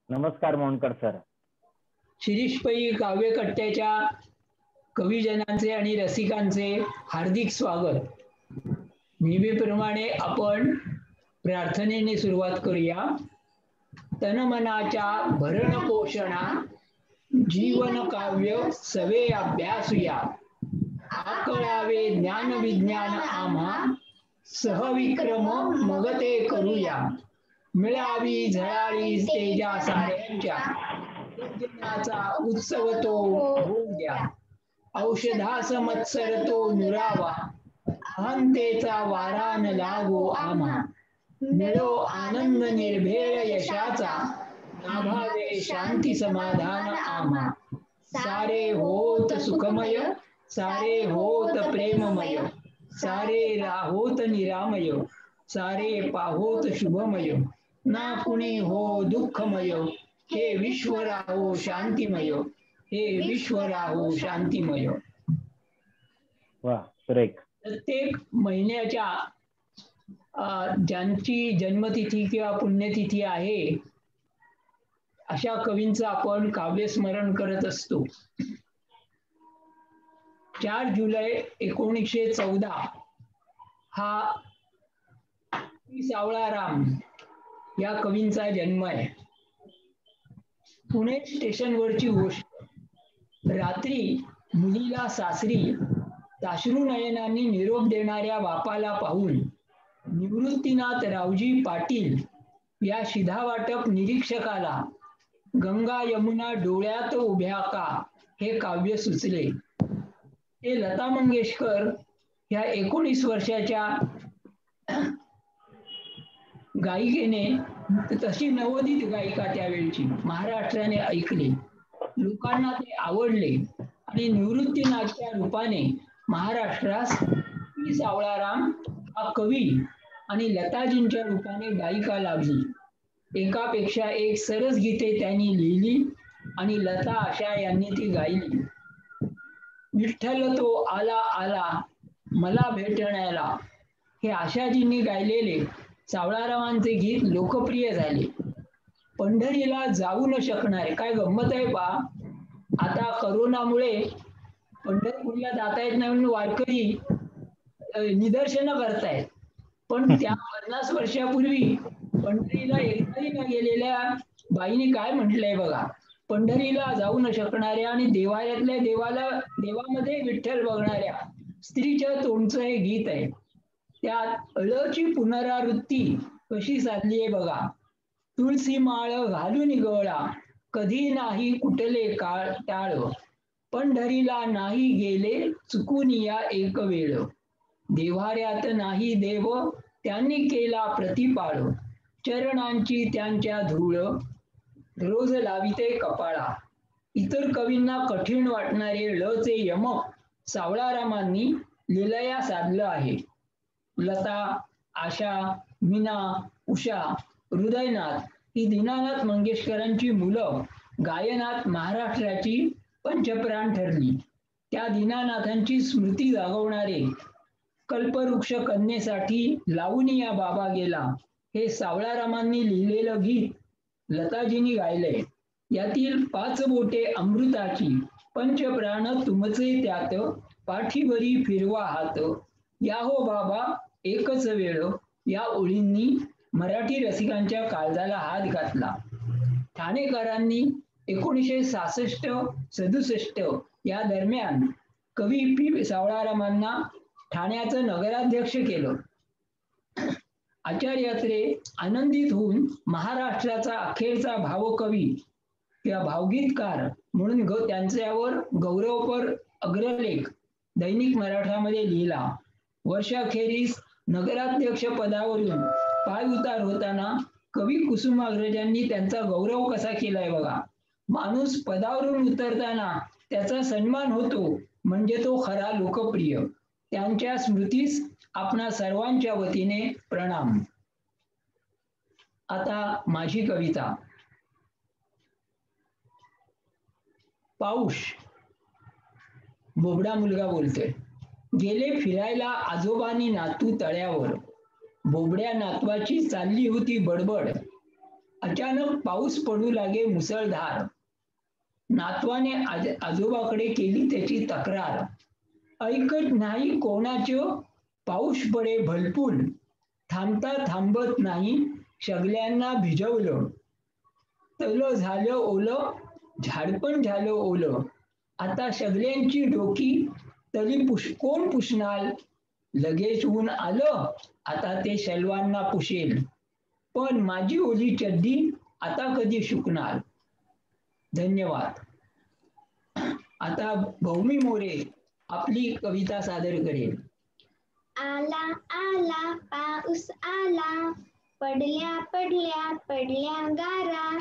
नमस्कार मोहनकर सर. शिरीष पै काव्यकट्ट्याच्या कवीजनांचे आणि रसिकांचे हार्दिक स्वागत. नेहमीप्रमाणे आपण प्रार्थनेने सुरुवात करूया. तनमनाच्या भरण पोषणा जीवन काव्य सवे अभ्यासूया. आकळावे ज्ञान विज्ञान आम्हा सहविक्रम मग ते करूया. मिळावी झळाळी तेजा साऱ्यांच्या यज्ञाचा उत्सव तो होऊ द्या. औषधास मत्सर तो नुरावा अहंतेचा वारा न लागो आम्हा. मिळो आनंद निर्भेळ यशाचा नाभावे शांती समाधान आम्हा. सारे होत सुखमय सारे होत प्रेममय सारे राहोत निरामय सारे पाहोत शुभमय. ना कुणी हो दुःखमय हे विश्व राहो शांतिमय हे विश्व राहो शांतिमय. वा सुरेख. प्रत्येक महिन्याच्या ज्यांची जन्मतिथी किंवा पुण्यतिथी आहे अशा कवींचं आपण काव्यस्मरण करत असतो. 4 जुलै 1914 हा सावळाराम या कवींचा जन्म आहे. पुणे स्टेशनवरची गोष्ट. रात्री मुलीला सासरी साश्रू नयनांनी निरोप देणाऱ्या बापाला पाहून निवृत्तीनाथ रावजी पाटील या शिधावाटप निरीक्षकाला गंगा यमुना डोळ्यात उभ्या का हे काव्य सुचले. ते लता मंगेशकर ह्या 19 वर्षाच्या गायिकेने, तशी नवोदित गायिका त्यावेळची, महाराष्ट्राने ऐकले. लोकांना ते आवडले आणि निवृत्तीनाथच्या रूपाने महाराष्ट्रास सावळाराम हा कवी आणि लताजींच्या रूपाने गायिका लाभली. एकापेक्षा एक सरस गीते त्यांनी लिहिली आणि लता आशा यांनी ती गायली. विठ्ठल तो आला आला मला भेटण्याला हे आशाजींनी गायलेले सावळारामांचे गीत लोकप्रिय झाले. पंढरीला जाऊ न शकणारे, काय गंमत आहे पा, आता करोनामुळे पंढरपूरला जाता येत नाही म्हणून वारकरी निदर्शनं करतायत, पण त्या 50 वर्षापूर्वी पंढरीला एकदाही न गेलेल्या बाईने काय म्हटलंय बघा. पंढरीला जाऊ न शकणाऱ्या आणि देवालयातल्या देवामध्ये विठ्ठल बघणाऱ्या स्त्रीच्या तोंडचं हे गीत आहे. त्यात अळची पुनरावृत्ती कशी साधली आहे बघा. तुळशी माळ घालून गळा कधी नाही कुठले काळ टाळ पंढरीला नाही गेले चुकून या एक वेळ देव्हाऱ्यात नाही देव त्यांनी केला प्रतिपाळ चरणांची त्यांच्या धूळ रोज लाविते कपाळा. इतर कवींना कठीण वाटणारे ळचे यमक सावळारामांनी लीलया साधलं आहे. लता, आशा, मीना, उषा, हृदयनाथ ही दीनानाथ मंगेशकरांची मुलं गायनात महाराष्ट्राची पंचप्राण ठरली. त्या दीनानाथांची स्मृती जागवणारे कल्पवृक्ष कन्येसाठी लावणीया बाबा गेला हे सावळारामांनी लिहिलेलं गीत लताजींनी गायलंय. यातील 5 बोटे अमृताची पंचप्राण तुमचे त्यात पाठीवरी फिरवा हात या हो बाबा एकच वेळ या ओळींनी मराठी रसिकांच्या काळजाला हात घातला. ठाणेकरांनी 1966-67 या दरम्यान कवी पी सावळारामांना ठाण्याचं नगराध्यक्ष केलं. आचार्यात्रे आनंदित होऊन महाराष्ट्राचा अखेरचा भावकवी किंवा भावगीतकार म्हणून त्यांच्यावर गौरवपर अग्रलेख दैनिक मराठामध्ये लिहिला. वर्षाखेरीस नगराध्यक्ष पदावरून पायउतार होताना कवी कुसुमाग्रजांनी त्यांचा गौरव कसा केलाय बघा. माणूस पदावरून उतरताना त्याचा सन्मान होतो म्हणजे तो खरा लोकप्रिय. त्यांच्या स्मृतीस आपणा सर्वांच्या वतीने प्रणाम. आता माझी कविता. पाऊस. बोबडा मुलगा बोलतोय. गेले फिरायला आजोबानी नातू तळ्यावर. बोबड्या नातवाची चालली होती बडबड. अचानक पाऊस पडू लागे मुसळधार. नातवाने आजोबाकडे केली त्याची तक्रार. ऐकत नाही कोणाचं, पाऊस पडे भलपूल. थांबता थांबत नाही, सगळ्यांना भिजवलं. तल झालं ओलं, झाडपण झालं ओलं. आता सगळ्यांची डोकी तरी कोण पुसणार? लगेच ऊन आलं, आता ते सर्वांना पुसेल. पण माझी ओली चड्डी आता कधी सुकणार? धन्यवाद. आता भौमी मोरे आपली कविता सादर करेल. आला आला पाऊस आला, पडल्या पडल्या पडल्या गारा.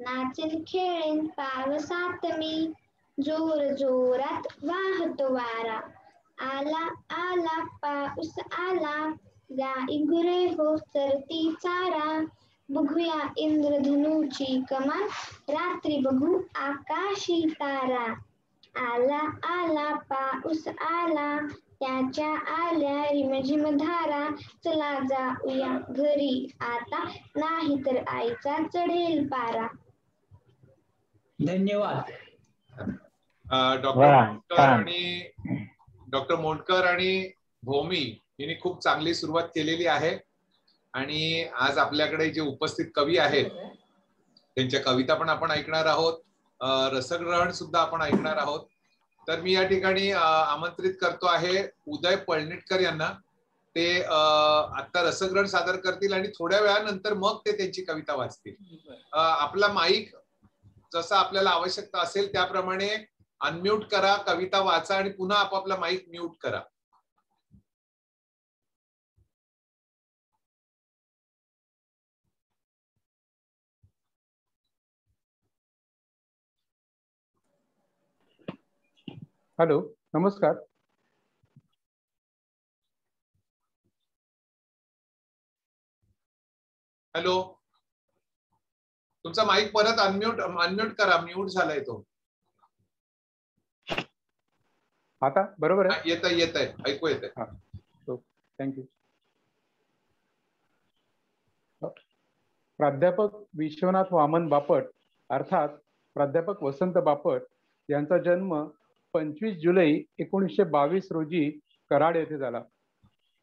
नाचेन खेळेन पावसात मी, जोर जोरात वाहतो वारा. आला आला पाऊस आला, गाई गुरे हो चरती चारा. बघूया इंद्रधनुची कमान, रात्री बघू आकाशी तारा. आला आला पाऊस आला, त्याच्या आल्या रिमझिम धारा. चला जाऊया घरी आता, नाही तर आईचा चढेल पारा. धन्यवाद. डॉक्टर मोंडकर आणि भौमी यांनी खूप चांगली सुरुवात केलेली आहे. आणि आज आपल्याकडे जे उपस्थित कवी आहेत त्यांच्या कविता पण आपण ऐकणार आहोत, रसग्रहण सुद्धा आपण ऐकणार आहोत. तर मी या ठिकाणी आमंत्रित करतो आहे उदय पळणिटकर यांना. ते आता रसग्रहण सादर करतील आणि थोड्या वेळानंतर मग ते त्यांची कविता वाचतील. आपला माईक जसा आपल्याला आवश्यकता असेल त्याप्रमाणे अनम्यूट करा, कविता वाचा आणि पुन्हा आपापला माईक म्यूट करा. हॅलो, नमस्कार. हॅलो, तुमचा माईक परत अनम्यूट करा, म्यूट झालाय तो. आता बरोबर आहे? येत आहे, ऐकू येत आहे. थँक्यू. प्राध्यापक विश्वनाथ वामन बापट अर्थात प्राध्यापक वसंत बापट यांचा जन्म 25 जुलै 1922 रोजी कराड येथे झाला.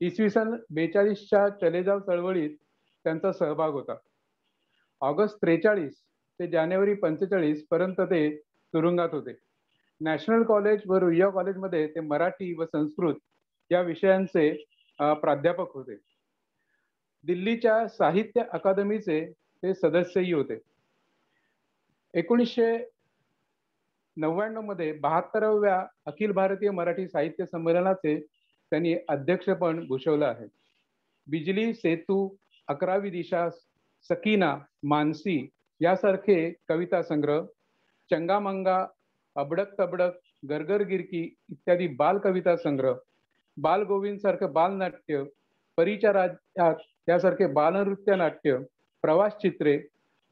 इसवी सन 42च्या चलेजाव चळवळीत त्यांचा सहभाग होता. ऑगस्ट 43 ते जानेवारी 45 पर्यंत ते तुरुंगात होते. नॅशनल कॉलेज व रुईया कॉलेजमध्ये ते मराठी व संस्कृत या विषयांचे प्राध्यापक होते. दिल्लीच्या साहित्य अकादमीचे ते सदस्यही होते. 1999 मध्ये 72व्या अखिल भारतीय मराठी साहित्य संमेलनाचे त्यांनी अध्यक्षपण भूषवलं आहे. बिजली सेतू, 11वी दिशा, सकीना, मानसी यासारखे कविता संग्रह, चंगामंगा, अबडक तबडक, गरगर गिरकी इत्यादी बाल कविता संग्रह, बाल गोविंद सारखं बालनाट्य, परीच्या राज्यात यासारखे बालनृत्य नाट्य, प्रवास चित्रे,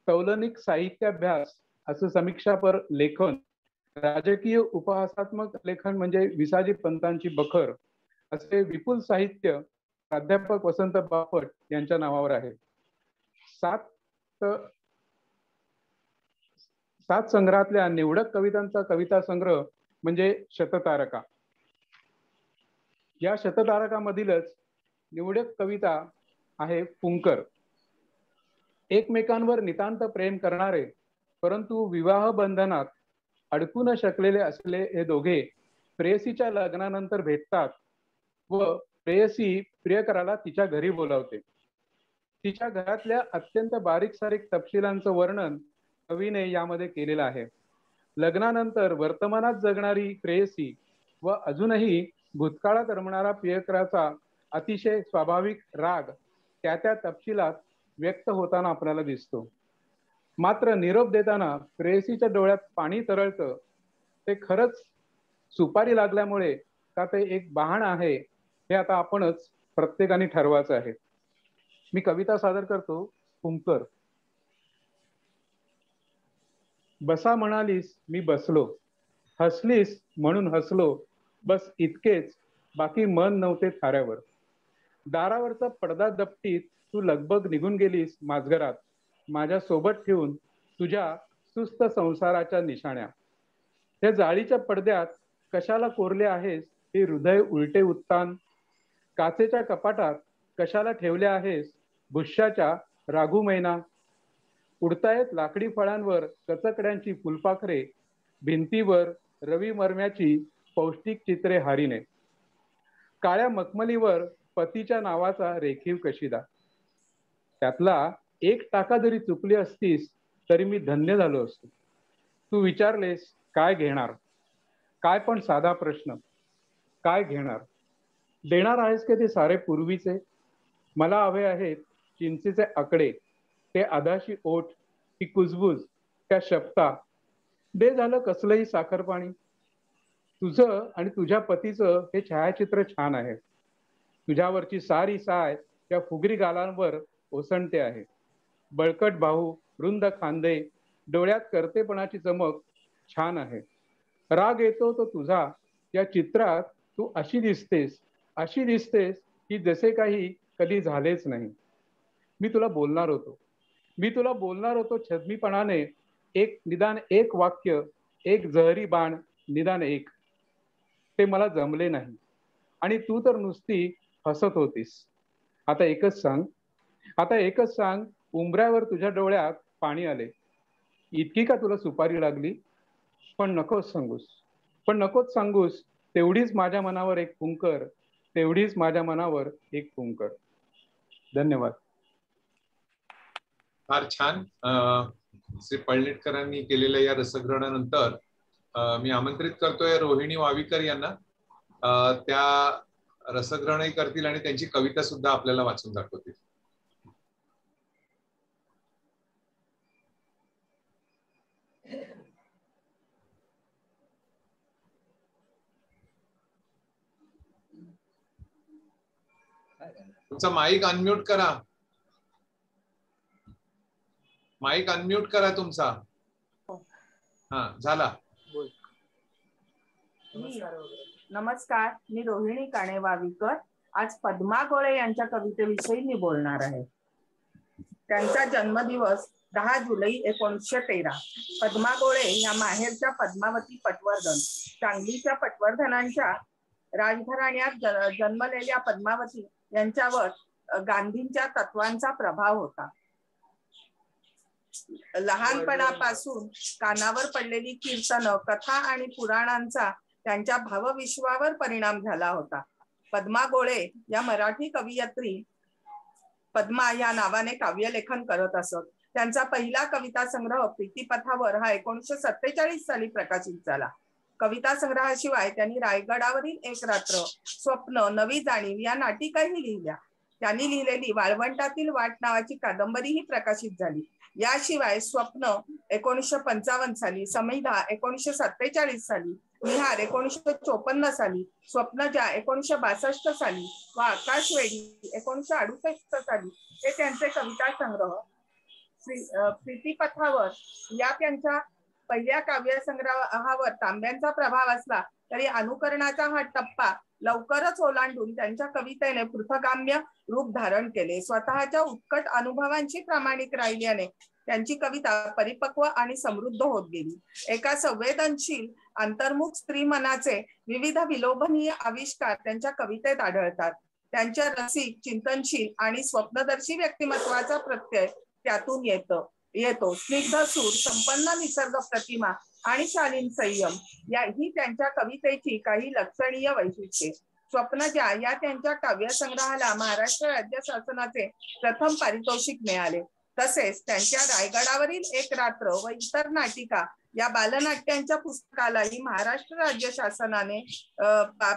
तौलनिक साहित्याभ्यास असं समीक्षापर लेखन, राजकीय उपहासात्मक लेखन म्हणजे विसाजी पंतांची बखर असे विपुल साहित्य प्राध्यापक वसंत बापट यांच्या नावावर आहे. 7 संग्रहातल्या निवडक कवितांचा कविता संग्रह म्हणजे शततारका. या शततारकामधीलच निवडक कविता आहे पुंकर. एकमेकांवर नितांत प्रेम करणारे परंतु विवाह बंधनात अडकू न शकलेले असले हे दोघे प्रेयसीच्या लग्नानंतर भेटतात व प्रेयसी प्रियकराला तिच्या घरी बोलावते. तिच्या घरातल्या अत्यंत बारीक सारीक तपशिलांचं वर्णन कवीने यामध्ये केलेलं आहे. लग्नानंतर वर्तमानात जगणारी प्रेयसी व अजूनही भूतकाळात रमणारा प्रियकराचा अतिशय स्वाभाविक राग त्या त्या तपशिलात व्यक्त होताना आपल्याला दिसतो. मात्र निरोप देताना प्रेयसीच्या डोळ्यात पाणी तरळतं. ते खरंच सुपारी लागल्यामुळे का ते एक बहाणं आहे हे आता आपणच प्रत्येकाने ठरवायचं आहे. मी कविता सादर करतो पुंकर. बसा म्हणालीस मी बसलो, हसलीस म्हणून हसलो, बस इतकेच, बाकी मन नव्हते थाऱ्यावर. दारावरचा पडदा दपटीत तू लगबग निघून गेलीस माझघरात. माझ्या सोबत ठेवून तुझ्या सुस्त संसाराच्या निशाण्या. त्या जाळीच्या पडद्यात कशाला कोरले आहेस हे हृदय उलटे उत्तान. काचेच्या कपाटात कशाला ठेवले आहेस भुश्याच्या राघू मैना. उडतायत लाकडी फळांवर कचकड्यांची फुलपाखरे, भिंतीवर रवी मरम्याची पौष्टिक चित्रे हारीने. काळ्या मखमलीवर पतीच्या नावाचा रेखीव कशिदा. त्यातला एक टाका जरी चुकली असतीस तरी मी धन्य झालो असतो. तू विचारलेस काय घेणार, काय पण साधा प्रश्न, काय घेणार. देणार आहेस का ते सारे पूर्वीचे. मला हवे आहेत चिंचेचे आकडे, ते आदाशी ओठ, ती कुजबुज, त्या शपथा. दे झालं कसलंही साखर पाणी. तुझं आणि तुझ्या पतीचं हे छायाचित्र छान आहे. तुझ्यावरची सारी साय त्या फुगरी गालांवर ओसंडते आहे. बळकट बाहू, रुंद खांदे, डोळ्यात करतेपणाची चमक छान आहे. राग येतो तो तुझा. या चित्रात तू अशी दिसतेस की जसे काही कधी झालेच नाही. मी तुला बोलणार होतो छद्मीपणाने. निदान एक वाक्य, एक जहरी बाण, निदान एक. ते मला जमले नाही आणि तू तर नुसती हसत होतीस. आता एकच सांग, उंबऱ्यावर तुझ्या डोळ्यात पाणी आले. इतकी का तुला सुपारी लागली. पण नकोच सांगूस, तेवढीच माझ्या मनावर एक फुंकर. धन्यवाद. फार छान. श्री पळणीटकरांनी केलेल्या या रसग्रहणानंतर मी आमंत्रित करतोय रोहिणी वावीकर यांना. त्या रसग्रहणही करतील आणि त्यांची कविता सुद्धा आपल्याला वाचून दाखवतील. तुमचा माईक अनम्यूट करा तुमचा. हा झाला. नमस्कार, मी रोहिणी काणे वावीकर. आज पद्मा गोळे यांच्या कवितेविषयी मी बोलणार आहे. त्यांचा जन्मदिवस 10 जुलै 1913. पद्मा गोळे या माहेरच्या पद्मावती पटवर्धन, सांगलीच्या पटवर्धनांच्या राजघराण्यात जन्मलेल्या पद्मावती यांच्यावर गांधींच्या तत्वांचा प्रभाव होता. लहानपणापासून कानावर पडलेली कीर्तनं, कथा आणि पुराणांचा त्यांच्या भावविश्वावर परिणाम झाला होता. पद्मा गोळे या मराठी कवयित्री पद्मा या नावाने काव्यलेखन करत असत. त्यांचा पहिला कविता संग्रह प्रीतीपथावर हा 1947 साली प्रकाशित झाला. कविता संग्रहाशिवाय त्यांनी रायगडावरील एक रात्र, स्वप्न, नवी जाणीव या नाटिकाही लिहिल्या. त्यांनी लिहिलेली वाळवंटातील वाट नावाची कादंबरीही प्रकाशित झाली. याशिवाय स्वप्न 1955 साली, समिधा 1947 साली, निहार 1954 साली, स्वप्नजा 1962 साली व आकाशवेडी 1968 साली हे त्यांचे कविता संग्रह. प्रीतीपथावर या त्यांच्या पहिल्या काव्य संग्रहावर तांब्यांचा प्रभाव असला तरी अनुकरणाचा हा टप्पा लवकरच ओलांडून त्यांच्या कवितेने पृथगाम्य रूप धारण केले. स्वतःच्या उत्कट अनुभवांशी प्रामाणिक राहिल्याने त्यांची कविता परिपक्व आणि समृद्ध होत गेली. एका संवेदनशील अंतर्मुख स्त्री मनाचे विविध विलोभनीय आविष्कार त्यांच्या कवितेत आढळतात. त्यांच्या रसिक, चिंतनशील आणि स्वप्नदर्शी व्यक्तिमत्वाचा प्रत्यय त्यातून येतो. स्निग्ध सूर, संपन्न निसर्ग प्रतिमा आणि शालीन संयम ही त्यांच्या कवितेची काही लक्षणीय वैशिष्ट्ये. स्वप्नजा या त्यांच्या काव्यसंग्रहाला महाराष्ट्र राज्य शासनाचे प्रथम पारितोषिक मिळाले. तसेच त्यांच्या रायगडावरील एक रात्र व इतर नाटिका या बालनाट्यांच्या पुस्तकालाही महाराष्ट्र राज्य शासनाने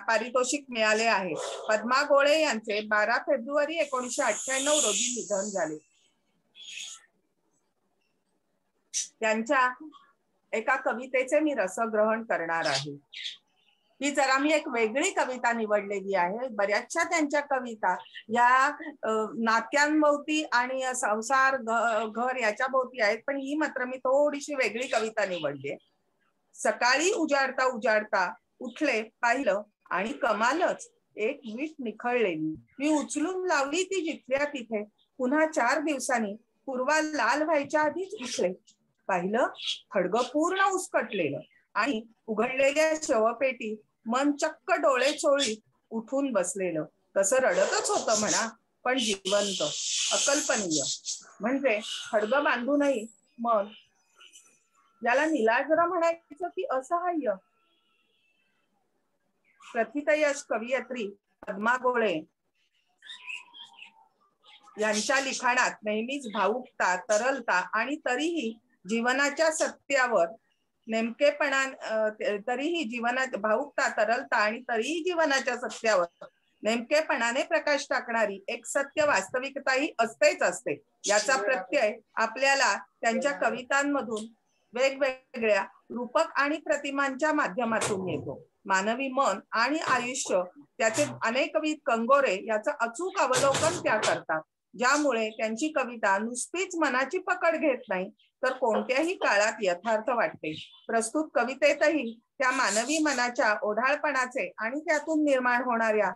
पारितोषिक मिळाले आहे. पद्मा गोळे यांचे 12 फेब्रुवारी 1998 रोजी निधन झाले. त्यांच्या एका कवितेचे मी रसग्रहण करणार आहे. ही जरा मी एक वेगळी कविता निवडलेली आहे. बऱ्याचशा त्यांच्या कविता या नात्यांभोवती आणि संसार, घर याच्या भोवती आहेत, पण ही मात्र मी थोडीशी वेगळी कविता निवडली. सकाळी उजाडता उजाडता उठले, पाहिलं आणि कमालच, एक वीट निखळलेली. मी उचलून लावली ती जिथल्या तिथे. पुन्हा 4 दिवसांनी पूर्वा लाल व्हायच्या आधीच उठले. पाहिलं खडगं पूर्ण उसकटलेलं आणि उघडलेल्या शवपेटीत मन चक्क डोळे चोळीत उठून बसलेलं. तसं रडतच होतं म्हणा, पण जिवंत, अकल्पनीय. म्हणजे खडगं बांधूनही मन याला निलाजरं म्हणायचं की असहाय्य. प्रथितयश कवयित्री पद्मा गोळे यांच्या लिखाणात नेहमीच भावुकता, तरलता आणि तरीही जीवनाच्या सत्यावर नेमकेपणा भावुकता, तरलता आणि तरीही जीवनाच्या सत्यावर नेमकेपणाने प्रकाश टाकणारी एक सत्य वास्तविकताही असतेच असते. याचा प्रत्यय आपल्याला त्यांच्या कवितांमधून वेगवेगळ्या रूपक आणि प्रतिमांच्या माध्यमातून येतो. मानवी मन आणि आयुष्य, त्याचे अनेकविध कंगोरे याचं अचूक अवलोकन त्या करतात, ज्यामुळे त्यांची कविता नुसतीच मनाची पकड घेत नाही, तर कोणत्याही काळात यथार्थ वाटते. प्रस्तुत कवितेतही त्या मानवी मनाच्या ओढाळपणाचे आणि त्यातून निर्माण होणाऱ्या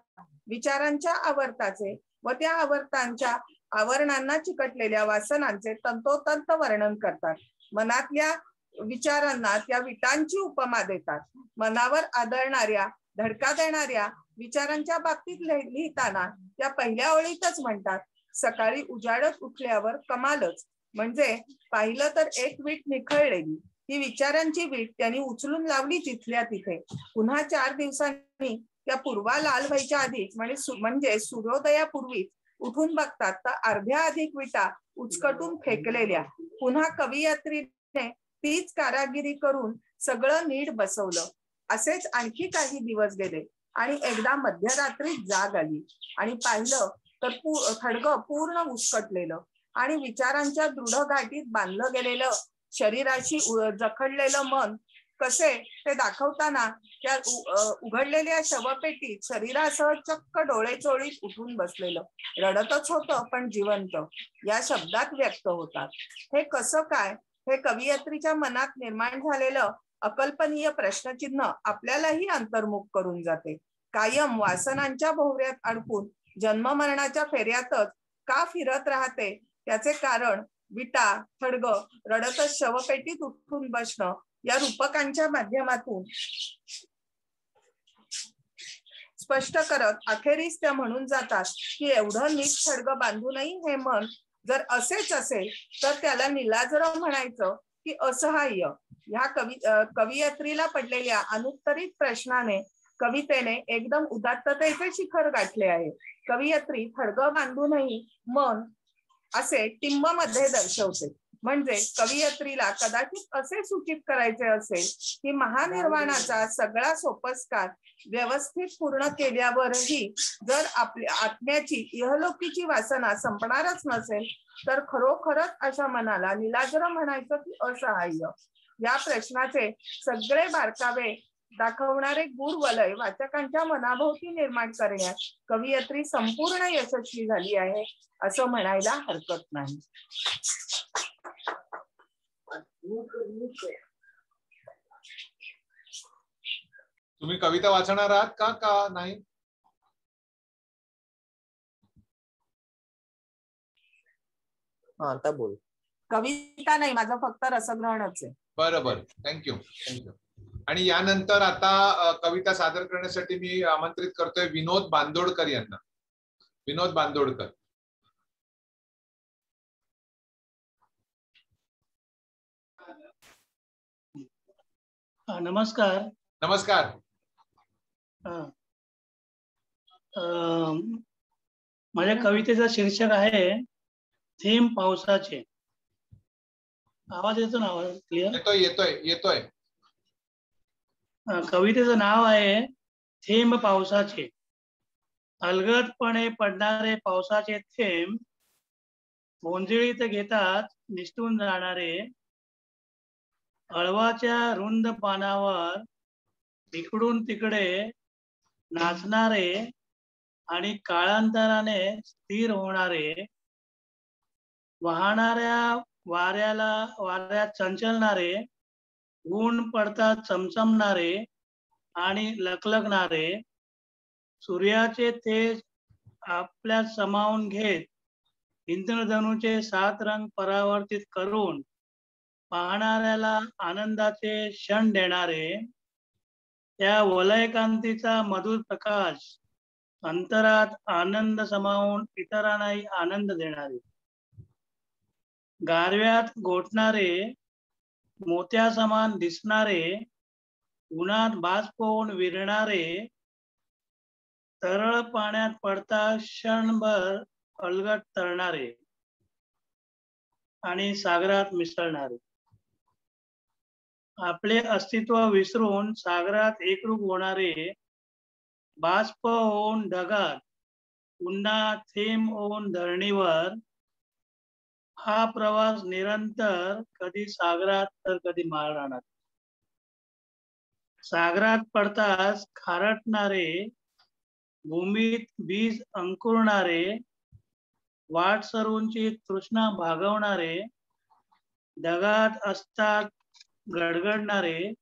विचारांच्या आवर्ताचे व त्या आवर्तांच्या आवरणांना चिकटलेल्या वासनांचे तंतोतंत वर्णन करतात. मनातल्या विचारांना त्या विटांची उपमा देतात. मनावर आदळणाऱ्या, धडका देणाऱ्या विचारांच्या बाबतीत लिहिताना त्या पहिल्या ओळीतच म्हणतात, सकाळी उजाडत उठल्यावर कमालच. म्हणजे पाहिलं तर एक वीट निखळलेली. ही विचारांची वीट त्यांनी उचलून लावली तिथल्या तिथे. पुन्हा 4 दिवसांनी त्या पूर्वा लाल व्हायच्या आधीच म्हणजे सूर्योदयापूर्वी उठून बघतात तर अर्ध्या अधिक विटा उचकटून फेकलेल्या. पुन्हा कवयित्रीने तीच कारागिरी करून सगळं नीट बसवलं. असेच आणखी काही दिवस गेले आणि एकदा मध्यरात्री जाग आली आणि पाहिलं तर खडगं पूर्ण उसकटलेलं आणि विचारांच्या दृढ गाठीत बांधलं गेलेलं शरीराशी जखडलेलं मन कसे ते दाखवताना त्या उघडलेल्या शवपेटीत शरीरासह चक्क डोळे चोळीत उठून बसलेलं. रडतच होतं पण जिवंत या शब्दात व्यक्त होतात. हे कसं काय, हे कवयित्रीच्या मनात निर्माण झालेलं अकल्पनीय प्रश्नचिन्ह आपल्यालाही अंतर्मुख करून जाते. कायम वासनांच्या भोवऱ्यात अडकून जन्ममरणाच्या फेऱ्यातच का फिरत राहते, त्याचे कारण विटा, खडगं, रडतच शवपेटीत उठून बसणं या रूपकांच्या माध्यमातून स्पष्ट करत अखेरीस त्या म्हणून जातात की एवढं नीट खडगं बांधूनही हे मन जर असेच असेल तर त्याला निलाजरं म्हणायचं की असहाय्य. ह्या कवयित्रीला पडलेल्या अनुत्तरित प्रश्नाने कवितेने एकदम उदात्ततेचे शिखर गाठले आहे. कवयित्री खडगं बांधूनही मन असे टिंब मध्ये दर्शवते. म्हणजे कवयित्रीला कदाचित असे सूचित करायचे असेल की महानिर्वाणाचा सगळा सोपस्कार व्यवस्थित पूर्ण केल्यावरही जर आपल्या आत्म्याची इहलोकीची वासना संपणारच नसेल तर खरोखरच अशा मनाला निलाजरं म्हणायचं की असहाय्य. या प्रश्नाचे सगळे बारकावे दाखवणारे गूढ वलय वाचकांच्या मनाभोवती निर्माण करण्यात कवयित्री संपूर्ण यशस्वी झाली आहे असं म्हणायला हरकत नाही. तुम्ही कविता वाचणार आहात का नाही? आता बोल. कविता नाही, माझं फक्त रसग्रहणच आहे. बरं, थँक्यू. आणि यानंतर आता कविता सादर करण्यासाठी मी आमंत्रित करतोय विनोद बांदोडकर यांना. विनोद बांदोडकर. नमस्कार. नमस्कार. माझ्या कवितेचं शीर्षक आहे थेंब पावसाचे. आवाज येतो ना? क्लिअर येतोय. कवितेचं नाव आहे थेंब पावसाचे. अलगदपणे पडणारे पावसाचे थेंब भोंजळीत घेतात निसटून जाणारे. अळवाच्या रुंद पानावर इकडून तिकडे नाचणारे आणि काळांतराने स्थिर होणारे. वाहणाऱ्या वाऱ्यात चंचलणारे. ऊन पडतात चमचमणारे आणि लखलखणारे. सूर्याचे तेज आपल्यात समावून घेत इंद्रधनुचे 7 रंग परावर्तित करून पाहणाऱ्याला आनंदाचे क्षण देणारे, त्या वलयकांतीचा मधुर प्रकाश अंतरात आनंद समावून इतरांनाही आनंद देणारे, गारव्यात गोठणारे, मोत्यासमान दिसणारे, उन्हात बाष्प होऊन विरणारे, तरळ पाण्यात पडता क्षणभर अलगट तरणारे आणि सागरात मिसळणारे, आपले अस्तित्व विसरून सागरात एकरूप होणारे, बाष्प होऊन ढगात, पुन्हा थेंब होऊन धरणीवर, हा प्रवास निरंतर, कधी सागरात तर कधी माळरानात. सागरात पडताच खारटणारे, भूमीत बीज अंकुरणारे, वाटसरूंची तृष्णा भागवणारे, ढगात असतात गडगडणारे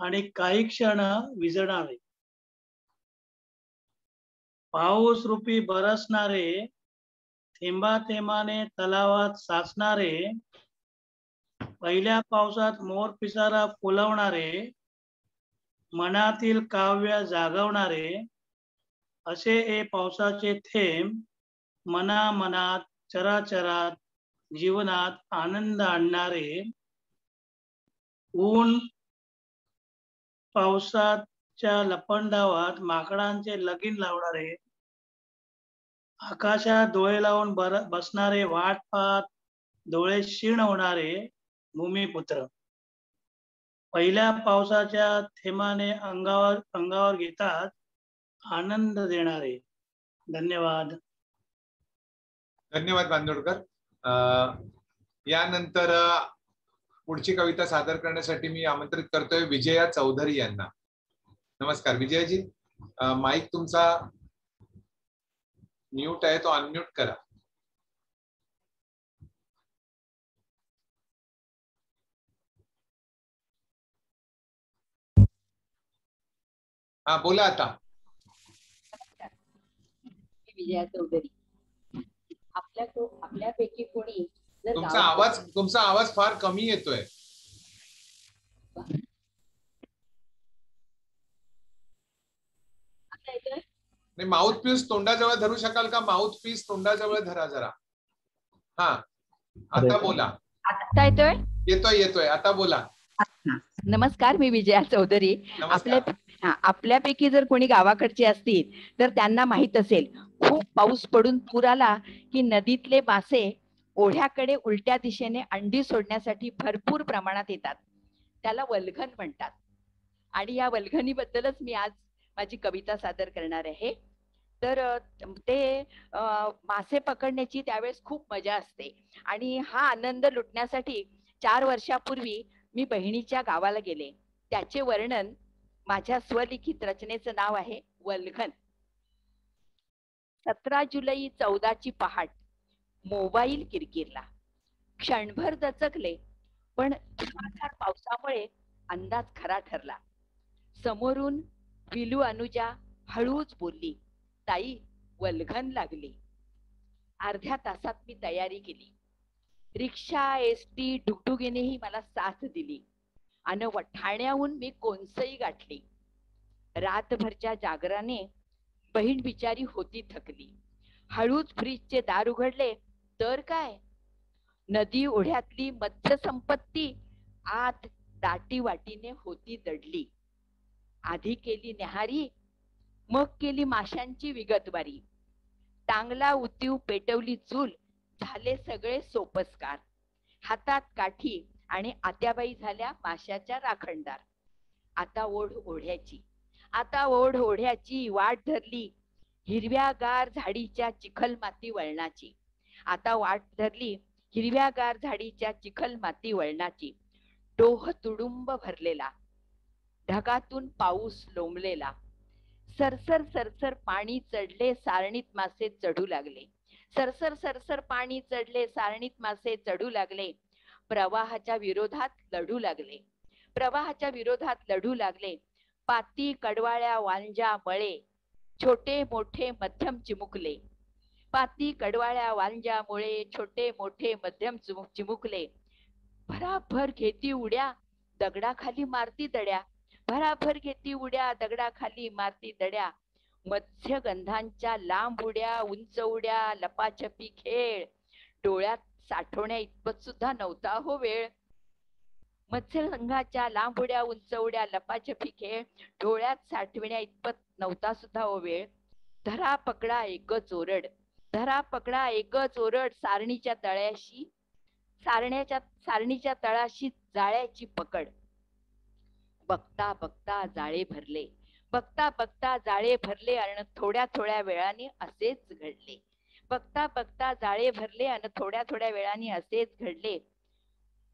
आणि काही क्षण विझणारे, पाऊस रूपी बरसणारे, थेंबा थेंबाने तलावात साचणारे, पहिल्या पावसात मोर पिसारा फुलवणारे, मनातील काव्य जागवणारे, असे हे पावसाचे थेंब मनात चराचरात जीवनात आनंद आणणारे, ऊन पावसाच्या लपंडावात माकडांचे लगीन लावणारे, आकाशात डोळे लावून बसणारे, वाट पाहत डोळे क्षीण होणारे भूमिपुत्र, पहिल्या पावसाच्या थेंबाने अंगावर घेतात आनंद देणारे. धन्यवाद. धन्यवाद बांदोडकर. यानंतर पुढची कविता सादर करण्यासाठी मी आमंत्रित करतोय विजया चौधरी यांना. नमस्कार विजयाजी, माईक तुमचा म्यूट आहे, तो अनम्यूट करा. हा बोला आता. विजया चौधरी. आपल्यापैकी कोणी तुमचा आवाज फार कमी येतोय. नाही, माउथ पीस तोंडाजवळ धरू शकाल का? माउथ पीस तोंडाजवळ धरा जरा. हा आता बोला. आता येतोय? येतोय आता बोला. नमस्कार, मी विजया चौधरी. आपल्यापैकी जर कोणी गावाकडचे असतील तर त्यांना माहित असेल, खूप पाऊस पडून पूर आला की नदीतले मासे ओढ्याकडे उलट्या दिशेने अंडी सोडण्यासाठी भरपूर प्रमाणात येतात. त्याला वल्गन म्हणतात. आणि या वल्गनीबद्दलच मी आज माझी कविता सादर करणार आहे. तर ते मासे पकडण्याची त्यावेळेस खूप मजा असते आणि हा आनंद लुटण्यासाठी 4 वर्षापूर्वी मी बहिणीच्या गावाला गेले. त्याचे वर्णन माझ्या स्वलिखित रचनेचं नाव आहे वल्गन. 17 जुलै 14ची पहाट. मोबाईल किरकिरला. क्षणभर दचकले, पण धुमाधार पावसामुळे अंदाज खरा ठरला. समोरून विलू अनुजा हळूच बोलली, ताई वल्गन लागली. अर्ध्या तासात मी तयारी केली. रिक्षा एसटी डुगडुगीनेही मला साथ दिली आणि ठाण्याहून मी कोणसई गाठली. रातभरच्या जागराने बहीण बिचारी होती थकली. हळूच फ्रीजचे दार उघडले तर काय, नदी ओढ्यातली मत्स्य संपत्ती आत दाटी वाटीने होती दडली. आधी केली न्याहारी, मग केली माशांची विगतवारी. टांगला उतीव पेटवली चूल, झाले सगळे सोपस्कार. हातात काठी आणि आत्याबाई झाल्या माशाच्या राखणदार. आता ओढ ओढ्याची वाट धरली हिरव्यागार झाडीच्या चिखल माती वळणाची. आता वाट धरली हिरव्यागार झाडीच्या चिखल माती वळणाची. डोह तुडुंब भरलेला, ढगातून पाऊस लोंबलेला. सरसर सरसर पाणी चढले, सारणीत मासे चढू लागले. सरसर सरसर पाणी चढले, सारणीत मासे चढू लागले. प्रवाहाच्या विरोधात लढू लागले. पाती कडवाळ्या वांजा मळे, छोटे मोठे मध्यम चिमुकले. पाती कडवाळ्या वांज्या मुळे छोटे मोठे मध्यम चिमुकले. भराभर घेती उड्या दगडाखाली मारती दड्या. भराभर घेती उड्या दगडाखाली मारती दड्या. मत्स्यगंधांच्या लांब उड्या उंच उड्या लपाछपी खेळ. डोळ्यात साठवण्या इतपत सुद्धा नव्हता हो वेळ. मत्स्यगंधाच्या लांब उड्या उंच उड्या लपाछपी खेळ. डोळ्यात साठवण्या इतपत नव्हता सुद्धा हो वेळ. धरा पकडा एकच ओरड. धरा पकडा एकच ओरड. सारणीच्या तळ्याशी सारणीच्या तळाशी जाळ्याची पकड. बघता बघता जाळे भरले. बघता बघता जाळे भरले अन थोड्या थोड्या वेळाने असेच घडले. बघता बघता जाळे भरले अन थोड्या थोड्या वेळाने असेच घडले.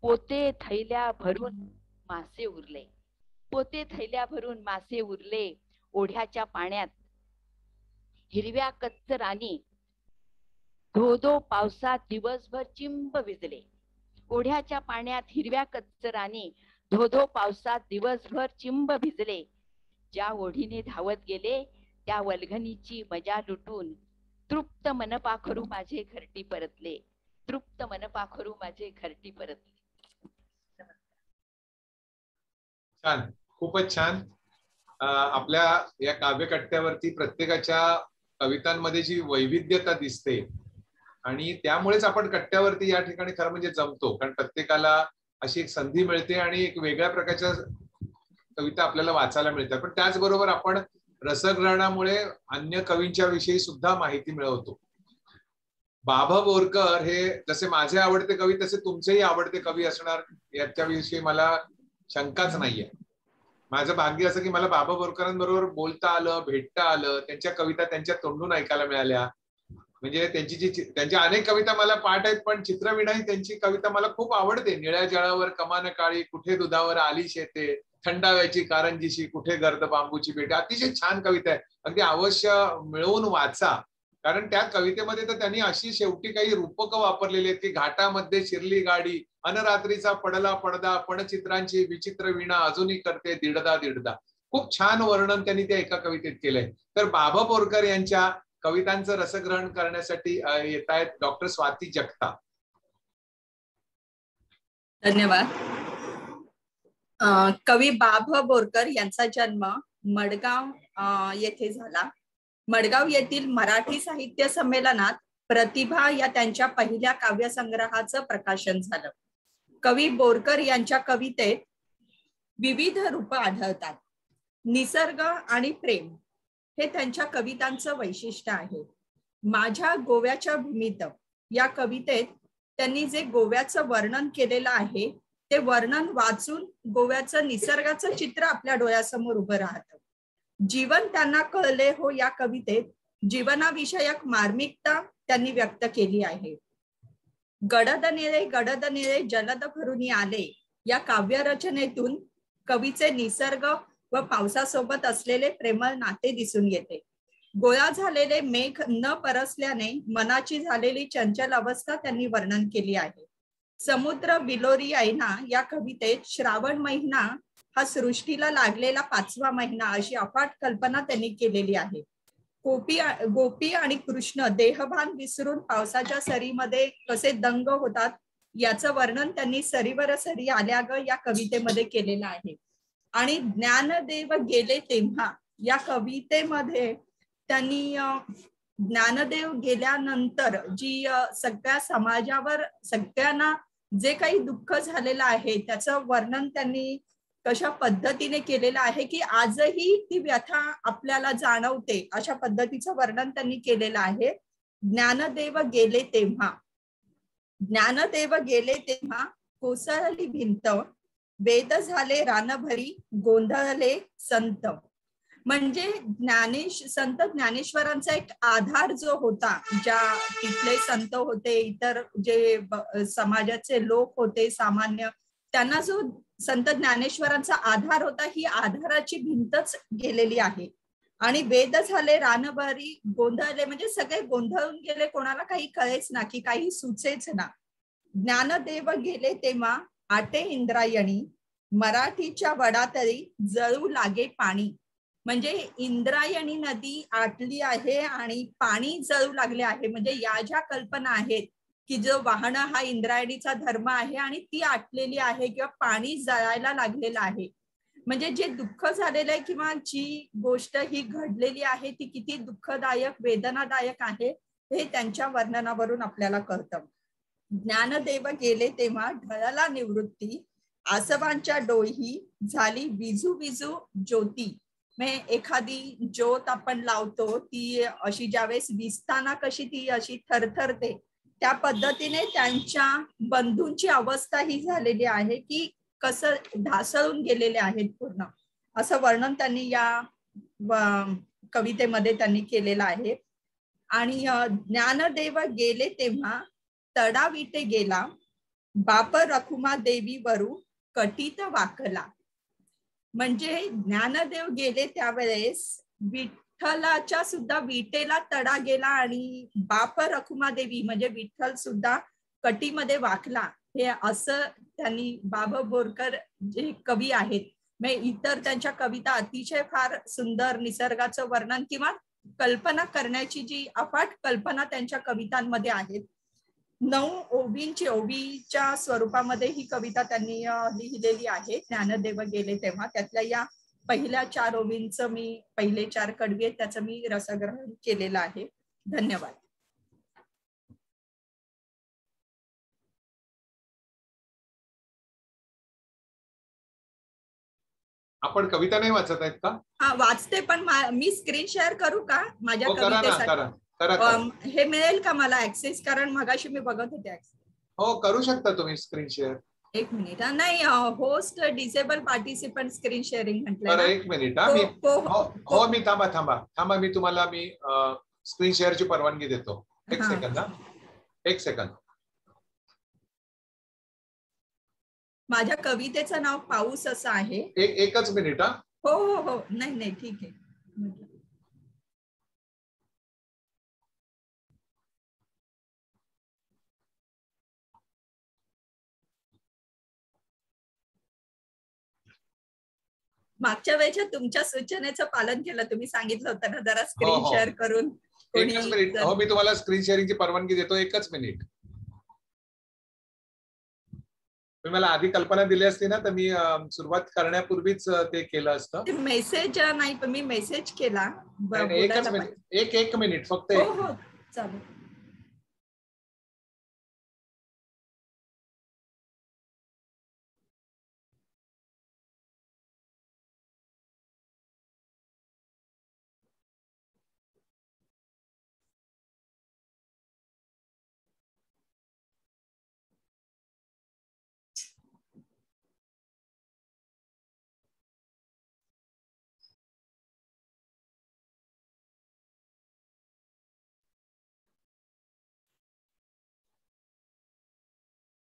पोते थैल्या भरून मासे उरले. पोते थैल्या भरून मासे उरले. ओढ्याच्या पाण्यात हिरव्या कच्च रानी धो धो पावसात दिवसभर चिंब भिजले. ओढ्याच्या पाण्यात हिरव्या कच्च रानी धो धो पावसात दिवसभर चिंब भिजले. ज्या ओढीने धावत गेले त्या वल्गनीची मजा लुटून तृप्त मनपाखरू माझे घरटी परतले. तृप्त मनपाखरू माझे घरटी परतले. छान, खूपच छान. आपल्या या काव्यकट्ट्यावरती प्रत्येकाच्या कवितांमध्ये जी वैविध्यता दिसते आणि त्यामुळेच आपण कट्ट्यावरती या ठिकाणी खरं म्हणजे जमतो, कारण प्रत्येकाला अशी एक संधी मिळते आणि एक वेगळ्या प्रकारच्या कविता आपल्याला वाचायला मिळतात. पण त्याचबरोबर आपण रसग्रहणामुळे अन्य कवींच्या विषयी सुद्धा माहिती मिळवतो. बाभा बोरकर हे जसे माझे आवडते कवी तसे तुमचेही आवडते कवी असणार याच्याविषयी मला शंकाच नाहीये. माझं भाग्य असं की मला बाबा बोरकरांबरोबर बोलता आलं, भेटता आलं, त्यांच्या कविता त्यांच्या तोंडून ऐकायला मिळाल्या. म्हणजे त्यांच्या अनेक कविता मला पाठ आहेत, पण चित्रवीणा ही त्यांची कविता मला खूप आवडते. निळ्या जळावर कमान काळी कुठे दुधावर आली शेते, थंडाव्याची कारंजीशी कुठे गर्द बांबूची बेटे. अतिशय छान कविता आहे, अगदी अवश्य मिळवून वाचा. कारण त्या कवितेमध्ये तर त्यांनी अशी शेवटी काही रूपकं वापरलेली आहेत की घाटामध्ये शिरली गाडी अनरात्रीचा पडला पडदा पणचित्रांची विचित्र वीणा अजूनही करते दिडदा दिडदा. खूप छान वर्णन त्यांनी त्या एका कवितेत केलंय. तर बाबा बोरकर यांच्या कवितांचं रसग्रहण करण्यासाठी येत आहेत डॉक्टर स्वाती जगताप. धन्यवाद. कवी बाबा बोरकर यांचा जन्म मडगाव येथे झाला. मडगाव येथील मराठी साहित्य संमेलनात प्रतिभा या त्यांच्या पहिल्या काव्यसंग्रहाचं प्रकाशन झालं. कवी बोरकर यांच्या कवितेत विविध रूप आढळतात. निसर्ग आणि प्रेम हे त्यांच्या कवितांचं वैशिष्ट्य आहे. माझ्या गोव्याच्या भूमीत या कवितेत त्यांनी जे गोव्याचं वर्णन केलेलं आहे ते वर्णन वाचून गोव्याचं निसर्गाचं चित्र आपल्या डोळ्यासमोर उभं राहतं. जीवन त्यांना कळले हो या कवितेत जीवनाविषयक मार्मिकता त्यांनी व्यक्त केली आहे. गडद निळे जलद भरून आले या काव्यरचनेतून कवीचे निसर्ग व पावसासोबत असलेले प्रेमळ नाते दिसून येते. गोळा झालेले मेघ न परसल्याने मनाची झालेली चंचल अवस्था त्यांनी वर्णन केली आहे. समुद्र विलोरी ऐना या कवितेत श्रावण महिना हा सृष्टीला लागलेला 5वा महिना अशी अफाट कल्पना त्यांनी केलेली आहे. गोपी आणि कृष्ण देहभान विसरून पावसाच्या सरीमध्ये कसे दंग होतात याचं वर्णन त्यांनी सरीवर सरी आल्या ग या कवितेमध्ये केलेलं आहे. आणि ज्ञानदेव गेले तेव्हा या कवितेमध्ये त्यांनी ज्ञानदेव गेल्यानंतर जी सगळ्या समाजावर सगळ्यांना जे काही दुःख झालेलं आहे त्याचं वर्णन त्यांनी कशा पद्धतीने केलेलं आहे की आजही ती व्यथा आपल्याला जाणवते अशा पद्धतीचं वर्णन त्यांनी केलेलं आहे. ज्ञानदेव गेले तेव्हा कोसळली भिंत, वेद झाले रानभरी गोंधळले संत. म्हणजे संत ज्ञानेश्वरांचा एक आधार जो होता, ज्या तिथले संत होते, इतर जे समाजाचे लोक होते सामान्य, त्यांना जो संत ज्ञानेश्वरांचा आधार होता ही आधाराची भिंतच गेलेली आहे. आणि वेद झाले रानभरी गोंधळले म्हणजे सगळे गोंधळून गेले, कोणाला काही कळेच ना की काही सुचेच ना. ज्ञानदेव गेले तेव्हा आटे इंद्रायणी, मराठीच्या वडातळी जळू लागे पाणी. म्हणजे इंद्रायणी नदी आटली आहे आणि पाणी जळू लागले आहे. म्हणजे या ज्या कल्पना आहेत की जो वाहनं हा इंद्रायणीचा धर्म आहे आणि ती आटलेली आहे किंवा पाणी जळायला लागलेलं आहे. म्हणजे जे दुःख झालेलं आहे किंवा जी गोष्ट ही घडलेली आहे ती किती दुःखदायक वेदनादायक आहे हे त्यांच्या वर्णनावरून आपल्याला कळतं. ज्ञानदेव गेले तेव्हा ढळला निवृत्ती, आसवांच्या डोही झाली विजू विजू ज्योती. म्हणजे एखादी ज्योत आपण लावतो ती अशी ज्यावेळेस विजताना कशी ती अशी थरथरते, त्या पद्धतीने त्यांच्या बंधूंची अवस्था ही झालेली आहे की कसं ढासळून गेलेले आहेत पूर्ण, असं वर्णन त्यांनी या कवितेमध्ये त्यांनी केलेलं आहे. आणि ज्ञानदेव गेले तेव्हा तडाविटे गेला, बाप रखुमा देवी वरू कटीत वाकला. म्हणजे ज्ञानदेव गेले त्यावेळेस विठ्ठलाच्या सुद्धा विटेला तडा गेला आणि बाप रखुमा देवी म्हणजे विठ्ठल सुद्धा कटीमध्ये वाकला. हे असं त्यांनी बाबा बोरकर जे कवी आहेत म्हणजे इतर त्यांच्या कविता अतिशय फार सुंदर निसर्गाचं वर्णन किंवा कल्पना करण्याची जी अफाट कल्पना त्यांच्या कवितांमध्ये आहेत. 9 ओवींची ओवीच्या स्वरूपामध्ये ही कविता त्यांनी लिहिलेली आहे. ज्ञानदेव गेले तेव्हा त्यातल्या या पहिल्या 4 ओवींचं मी पहिले 4 कडवी आहेत त्याचं मी रसग्रहण केलेलं आहे. धन्यवाद. आपण कविता नाही वाचत आहेत का? हा वाचते, पण मी स्क्रीन शेअर करू का माझ्या कवितेसाठी? करा. हे मिळेल का मला ऍक्सेस? कारण मगाशी मी बघत होते. हो करू शकता तुम्ही स्क्रीन शेअर. एक मिनिट. नाही, host disable participant screen sharing म्हटलं. एक मिनिट. हो मी थांबा मी तुम्हाला स्क्रीन शेअरची परवानगी देतो. एक सेकंद. माझ्या कवितेचं नाव पाऊस असं आहे. एकच मिनिट. हो नाही ठीक आहे. मागच्या वेळेच्या तुमच्या सूचनेचं पालन केलं. तुम्ही सांगितलं होतं ना जरा स्क्रीन शेअर करून. एकच मिनिट. हो मी तुम्हाला स्क्रीन शेअरिंगची परवानगी देतो. एकच मिनिट. तुम्ही मला आधी कल्पना दिली असती ना तर मी सुरुवात करण्यापूर्वीच ते केलं असतं. मेसेज नाही पण मी मेसेज केला. एकच मिनिट. एक मिनिट फक्त. हो चालेल.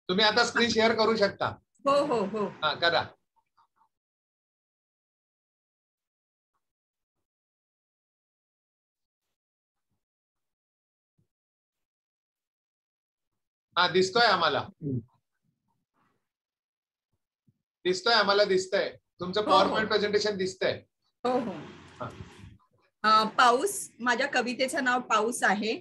तुम्ही आता स्क्रीन शेअर करू शकता. हो हा करा. हा दिसतोय आम्हाला. दिसतंय. तुमचं पॉवर पॉइंट प्रेझेंटेशन दिसतंय. हो. पाऊस. माझ्या कवितेचं नाव पाऊस आहे.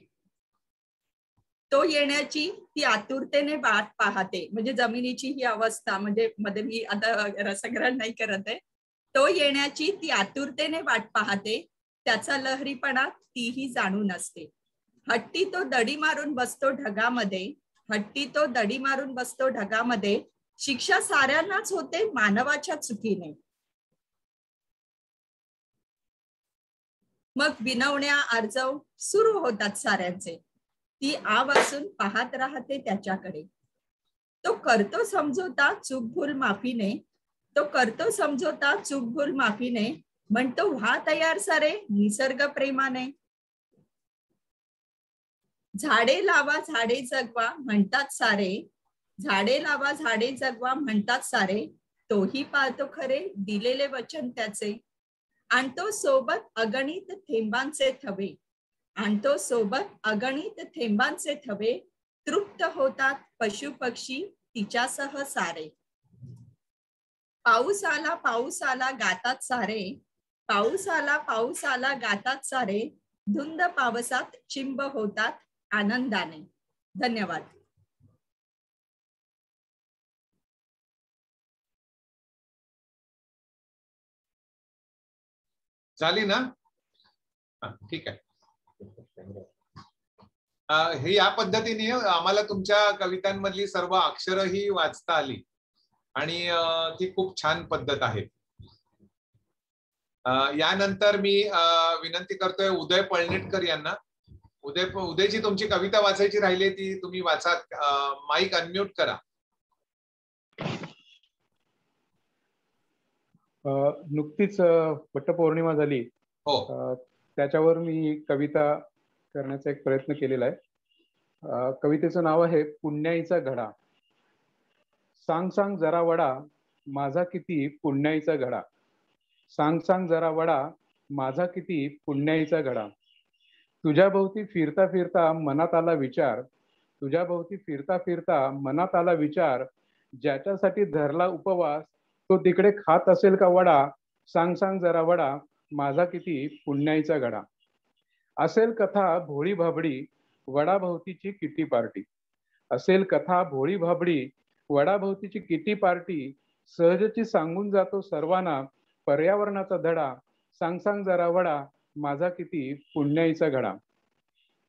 तो येण्याची ती आतुरतेने वाट पाहते. म्हणजे जमिनीची ही अवस्था म्हणजे मध्ये मी आता रसग्रहण नाही करत आहे. तो येण्याची ती आतुरतेने वाट पाहते, त्याचा लहरीपणा तीही जाणून असते. हट्टी तो दडी मारून बसतो ढगामध्ये, शिक्षा साऱ्यांनाच होते मानवाच्या चुकीने. मग विनवण्या आर्जव सुरू होतात साऱ्यांचे, ती आवासून पाहत राहते त्याच्याकडे. तो करतो समजोता चूक भूल माफीने, म्हणतो व्हा तयार सारे निसर्ग प्रेमाने. झाडे लावा झाडे जगवा म्हणतात सारे, तोही पाळतो खरे दिलेले वचन त्याचे. आणतो सोबत अगणित थेंबांचे थवे, तृप्त होतात पशु पक्षी तिच्यासह सारे. पाऊस आला गातात सारे, पाऊस आला गातात सारे, धुंद पावसात चिंब होतात आनंदाने. धन्यवाद. झाली ना? ठीक आहे. हे या पद्धतीने आम्हाला तुमच्या कवितांमधली सर्व अक्षरही वाचता आली आणि ती खूप छान पद्धत आहे. यानंतर मी विनंती करतोय उदय पळणिटकर यांना. उदयची तुमची कविता वाचायची राहिली ती तुम्ही वाचा. माईक अनम्यूट करा. नुकतीच वटपौर्णिमा झाली. हो. त्याच्यावर मी कविता करण्याचा एक प्रयत्न केलेला आहे. कवितेचं नाव आहे पुण्याईचा घडा. सांग सांग जरा वडा माझा किती पुण्याईचा घडा. सांग सांग जरा वडा माझा किती पुण्याईचा घडा. तुझ्या भोवती फिरता फिरता मनात आला विचार. तुझ्या भोवती फिरता फिरता मनात आला विचार. ज्याच्यासाठी धरला उपवास तो तिकडे खात असेल का वडा. सांग सांग जरा वडा माझा किती पुण्याईचा घडा. असेल कथा भोळी भाबडी वडाभोवतीची किटी पार्टी. असेल कथा भोळी भाबडी वडाभोवतीची किटी पार्टी. सहजची सांगून जातो सर्वांना पर्यावरणाचा धडा. सांग सांग जरा वडा माझा किती पुण्याईचा घडा.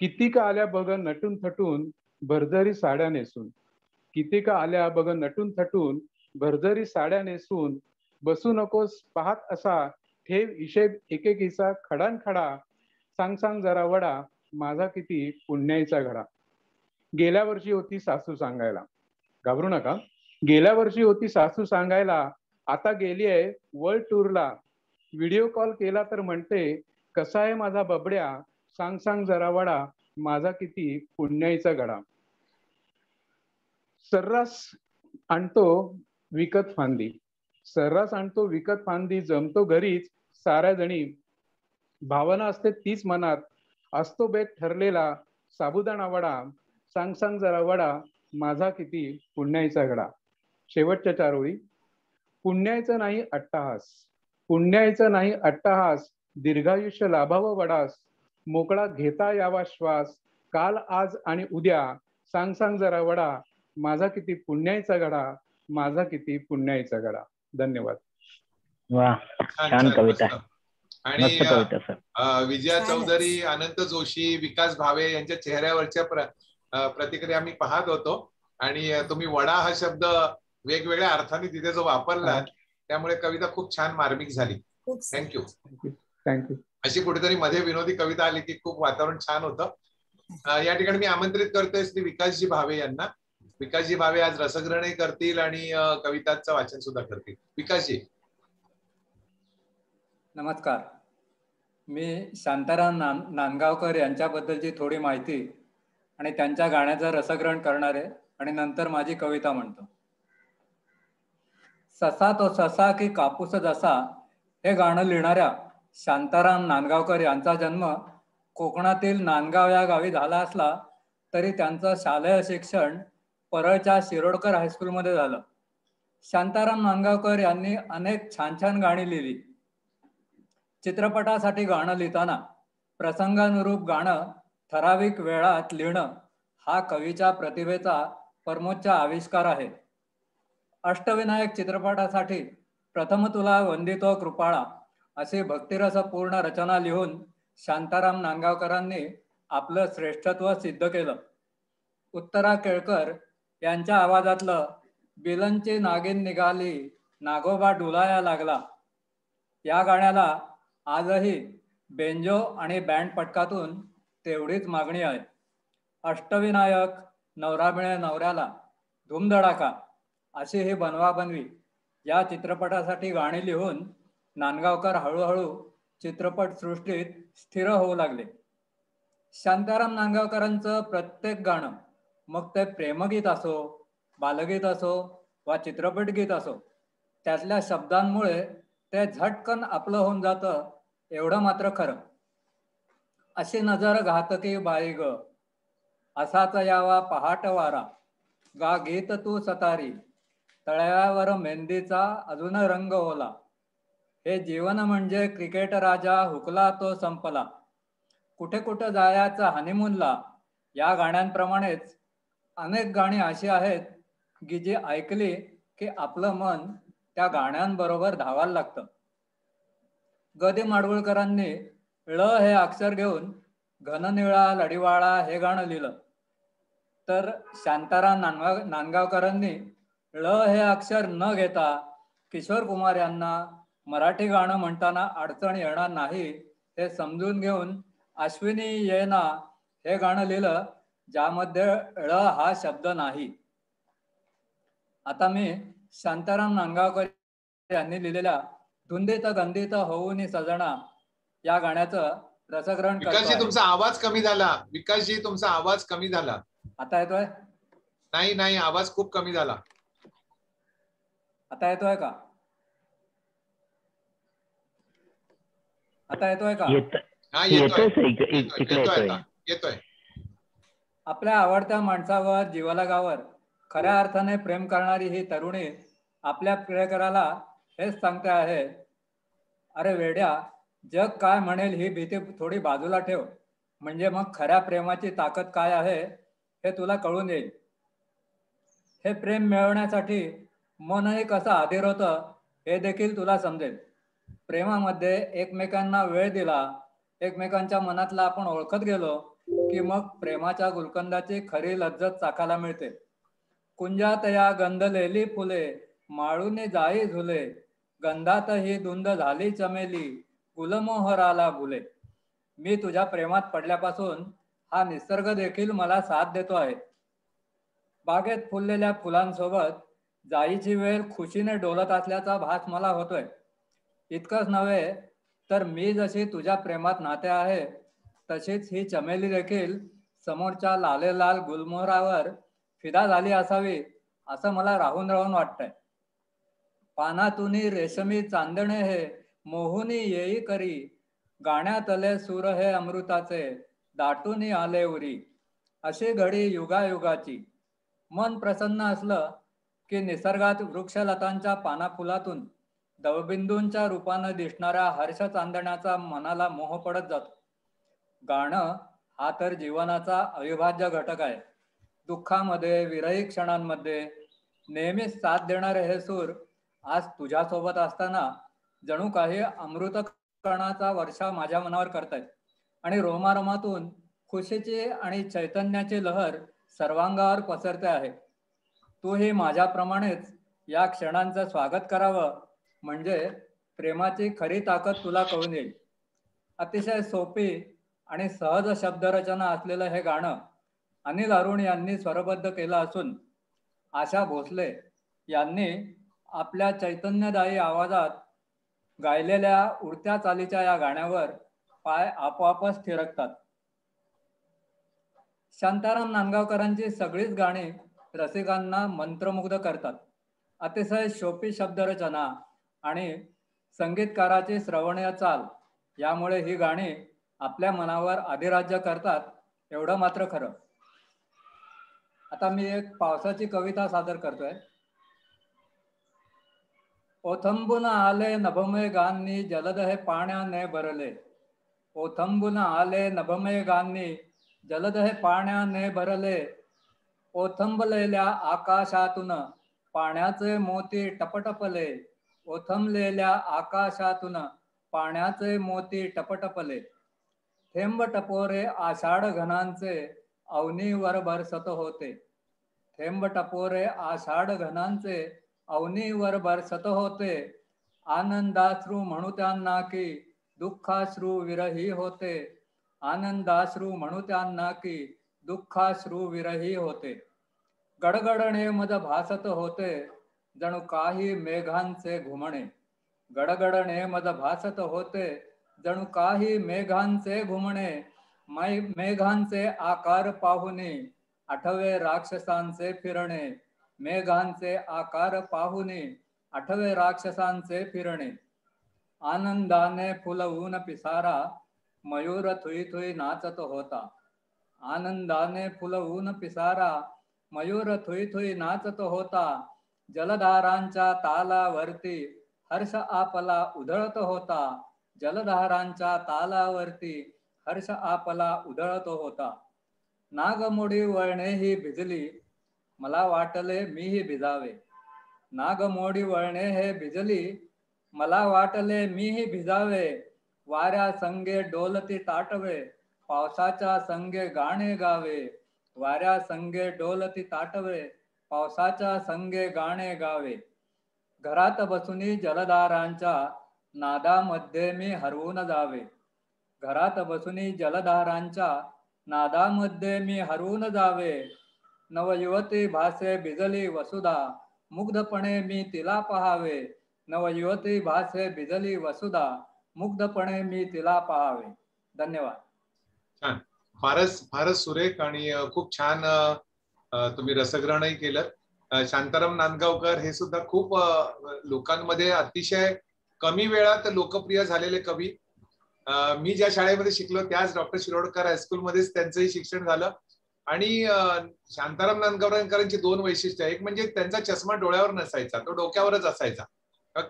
किती का आल्या बघ नटून थटून भरजरी साड्या नेसून. किती का आल्या बघ नटून थटून भरजरी साड्या नेसून. बसू नकोस पाहत असा ठेव हिशेब एकेकीचा खडान खडा. सांग सांग जरा वडा माझा किती पुण्याईचा घडा. गेल्या वर्षी होती सासू सांगायला. घाबरू नका. गेल्या वर्षी होती सासू सांगायला. आता गेली आहे वर्ल्ड टूरला. व्हिडिओ कॉल केला तर म्हणते कसा आहे माझा बबड्या. सांग सांग जरा वडा माझा किती पुण्याईचा घडा. सर्रास आणतो विकत फांदी. सर्रास आणतो विकत फांदी. जमतो घरीच साऱ्या जणी. भावना असते तीच मनात असतो बेत ठरलेला साबुदाणा वडा. सांग सांग जरा वडा माझा किती पुण्याईचा घडा. शेवटच्या 4 ओळी. पुण्याईचं नाही अट्टहास. पुण्याईचं नाही अट्टहास. दीर्घायुष्य लाभावं वडास. मोकळा घेता यावा श्वास काल आज आणि उद्या. सांग सांग जरा वडा माझा किती पुण्याईचा घडा. माझा किती पुण्याईचा घडा. धन्यवाद. वा छान कविता. आणि विजया चौधरी, अनंत जोशी, विकास भावे यांच्या चेहऱ्यावरच्या प्रतिक्रिया मी पाहत होतो आणि तुम्ही वडा हा शब्द वेगवेगळ्या अर्थाने तिथे जो वापरला त्यामुळे कविता खूप छान मार्मिक झाली. थँक्यू. थँक्यू. अशी कुठेतरी मध्ये विनोदी कविता आली की खूप वातावरण छान होतं. या ठिकाणी मी आमंत्रित करतोय श्री विकासजी भावे यांना. विकासजी भावे आज रसग्रहणही करतील आणि कवितांचं वाचन सुद्धा करतील. विकासजी. नमस्कार. मी शांताराम नांदगावकर यांच्याबद्दलची थोडी माहिती आणि त्यांच्या गाण्याचं रसग्रहण करणार आहे आणि नंतर माझी कविता म्हणतो. ससा तो ससा की कापूस जसा हे गाणं लिहिणाऱ्या शांताराम नांदगावकर यांचा जन्म कोकणातील नांदगाव या गावी झाला असला तरी त्यांचं शालेय शिक्षण परळच्या शिरोडकर हायस्कूलमध्ये झालं. शांताराम नांदगावकर यांनी अनेक छान छान गाणी लिहिली. चित्रपटासाठी गाणं लिहिताना प्रसंगानुरूप गाणं ठराविक वेळात लिहिणं हा कवीच्या प्रतिभेचा परमोच्च आविष्कार आहे. अष्टविनायक चित्रपटासाठी प्रथम तुला वंदितो कृपाळा अशी भक्तिरसपूर्ण रचना लिहून शांताराम नांदगावकरांनी आपलं श्रेष्ठत्व सिद्ध केलं. उत्तरा केळकर यांच्या आवाजातलं बिलनची नागिन निघाली नागोबा डुलाया लागला या गाण्याला आजही बेंजो आणि बँड पटकातून तेवढीच मागणी आहे. अष्टविनायक, नवरा मिळे नवऱ्याला, धूमधडाका अशी ही बनवाबनवी या चित्रपटासाठी गाणी लिहून नांदगावकर हळूहळू चित्रपटसृष्टीत स्थिर होऊ लागले. शांताराम नांदगावकरांचं प्रत्येक गाणं, मग ते प्रेमगीत असो, बालगीत असो वा चित्रपटगीत असो, त्यातल्या शब्दांमुळे ते झटकन आपलं होऊन जातं एवढं मात्र खरं. अशी नजर घातकी बाई ग, असाच यावा पहाट वारा, गा गीत तू सतारी, तळ्यावर मेहंदीचा अजून रंग ओला, हे जीवन म्हणजे क्रिकेट राजा हुकला तो संपला, कुठे कुठं जायचा हनीमूनला, या गाण्यांप्रमाणेच अनेक गाणी अशी आहेत की जी ऐकली की आपलं मन त्या गाण्यांबरोबर धावायला लागतं. ग दि माडगुळकरांनी ळ हे अक्षर घेऊन घननिळा लढिवाळा हे गाणं लिहिलं, तर शांताराम नांदगावकरांनी ळ हे अक्षर न घेता किशोर कुमार यांना मराठी गाणं म्हणताना अडचण येणार नाही हे समजून घेऊन अश्विनी येना हे गाणं लिहिलं, ज्यामध्ये ळ हा शब्द नाही. आता मी शांताराम नांदगावकर यांनी लिहिलेल्या धुंदीत गंधीत होऊन सजना या गाण्याचं रसग्रहण करतो. विकासजी तुमचा आवाज कमी झाला. विकासजी तुमचा आवाज कमी झाला. आता येतोय? नाही नाही, आवाज खूप कमी झाला. आता येतोय का? आता येतोय का? हा येतोय. आपल्या आवडत्या माणसावर जीवलगावर खऱ्या अर्थाने प्रेम करणारी ही तरुणी आपल्या प्रियकराला हेच सांगते आहे, अरे वेड्या, जग काय म्हणेल ही भीती थोडी बाजूला ठेव, म्हणजे मग खऱ्या प्रेमाची ताकद काय आहे हे तुला कळून येईल. हे प्रेम मिळवण्यासाठी मनही कसं अधीर होतं हे देखील तुला समजेल. प्रेमामध्ये एकमेकांना वेळ दिला, एकमेकांच्या मनातला आपण ओळखत गेलो की मग प्रेमाच्या गुलकंदाची खरी लज्जत चाखायला मिळते. कुंजात या गंधलेली फुले माळूने जाई झुले, गंधात ही धुंद झाली चमेली, गुलमोहराला भुले. मी तुझ्या प्रेमात पडल्यापासून हा निसर्ग देखील मला साथ देतो आहे. बागेत फुललेल्या फुलांसोबत जाईची वेळ खुशीने डोलत असल्याचा भास मला होतोय. इतकंच नव्हे तर मी जशी तुझ्या प्रेमात नाते आहे तशीच ही चमेली देखील समोरच्या लालेलाल गुलमोहरावर फिदा झाली असावी असं मला राहून राहून वाटतंय. पानातुनी रेशमी चांदणे हे मोहुनी येई करी, गाण्यातले सूर हे अमृताचे दाटूनी आले उरी. अशी घडी युगायुगाची. मन प्रसन्न असलं की निसर्गात वृक्षलतांच्या पानाफुलातून दवबिंदूंच्या रूपानं दिसणाऱ्या हर्ष चांदण्याचा मनाला मोह पडत जातो. गाणं हा तर जीवनाचा अविभाज्य घटक आहे. दुःखामध्ये, विरही क्षणांमध्ये नेहमीच साथ देणारे हे सूर आज तुझ्यासोबत असताना जणू काही अमृत कणाचा वर्षा माझ्या मनावर करतायत आणि रोमारोमातून खुशीची आणि चैतन्याची लहर सर्वांगावर पसरते आहे. तूही माझ्याप्रमाणेच या क्षणांचं स्वागत करावं, म्हणजे प्रेमाची खरी ताकद तुला कळून येईल. अतिशय सोपी आणि सहज शब्दरचना असलेलं हे गाणं अनिल अरुण यांनी स्वरबद्ध केलं असून आशा भोसले यांनी आपल्या चैतन्यदायी आवाजात गायलेल्या उडत्या चालीच्या या गाण्यावर पाय आपोआपच थिरकतात. शांताराम नांदगावकरांची सगळीच गाणी रसिकांना मंत्रमुग्ध करतात. अतिशय सोपी शब्दरचना आणि संगीतकाराची श्रवणीय चाल यामुळे ही गाणी आपल्या मनावर अधिराज्य करतात, एवढं मात्र खरं. आता मी एक पावसाची कविता सादर करतोय. ओथंबून आले नभमय गांनी जलद हे पाण्याने भरले, ओथंबून आले नभमय गांनी जलद हे पाण्याने भरले, ओथंबलेल्या आकाशातून पाण्याचे मोती टपटपले, ओथंबलेल्या आकाशातून पाण्याचे मोती टपटपले, थेंब टपोरे आषाढ घनांचे अवनीवर बरसत होते, थेंब टपोरे आषाढ घनांचे अवनीवर बरसत होते, आनंदाश्रू म्हणू त्यांना की दुःखाश्रू विरही होते, आनंदाश्रू म्हणू त्यांना की दुःखाश्रू विरही होते, गडगडणे मद भासत होते जणू काही मेघांचे घुमणे, गडगडणे मद भासत होते जणू काही मेघांचे घुमणे, मेघांचे आकार पाहुने आठवे राक्षसांचे फिरणे, मेघांचे आकार पाहुने आठवे राक्षसांचे फिरणे, आनंदाने फुलवून पिसारा मयूर थुई थुई नाचत होता, आनंदाने फुलवून पिसारा मयूर थुई थुई नाचत होता, जलधारांच्या तालावरती हर्ष आपला उधळत होता, जलधारांच्या तालावरती हर्ष आपला उधळत होता. नागमोडी वळणे ही भिजली, मला वाटले मीही भिजावे. नागमोडी वळणे हे भिजली, मला वाटले मीही भिजावे. वाऱ्या संगे डोलती ताटवे, पावसाच्या संगे गाणे गावे. वाऱ्या संगे डोलती ताटवे, पावसाच्या संगे गाणे गावे. घरात बसूनी जलधारांच्या नादामध्ये मी हरवून जावे. घरात बसूनी जलधारांच्या नादामध्ये मी हरवून जावे. नवयुवती भासे भिजली वसुधा, मुग्धपणे मी तिला पहावे. नवयुवती भासे भिजली वसुधा, मुग्धपणे मी तिला पहावे. धन्यवाद. छान, फारच सुरेख आणि खूप छान तुम्ही रसग्रहणही केलं. शांताराम नांदगावकर हे सुद्धा खूप लोकांमध्ये अतिशय कमी वेळात लोकप्रिय झालेले कवी. मी ज्या शाळेमध्ये शिकलो त्याच डॉक्टर शिरोडकर हायस्कूलमध्येच त्यांचंही शिक्षण झालं. आणि शांताराम नांदगावकरांची दोन वैशिष्ट्य, एक म्हणजे त्यांचा चष्मा डोळ्यावर नसायचा, तो डोक्यावरच असायचा.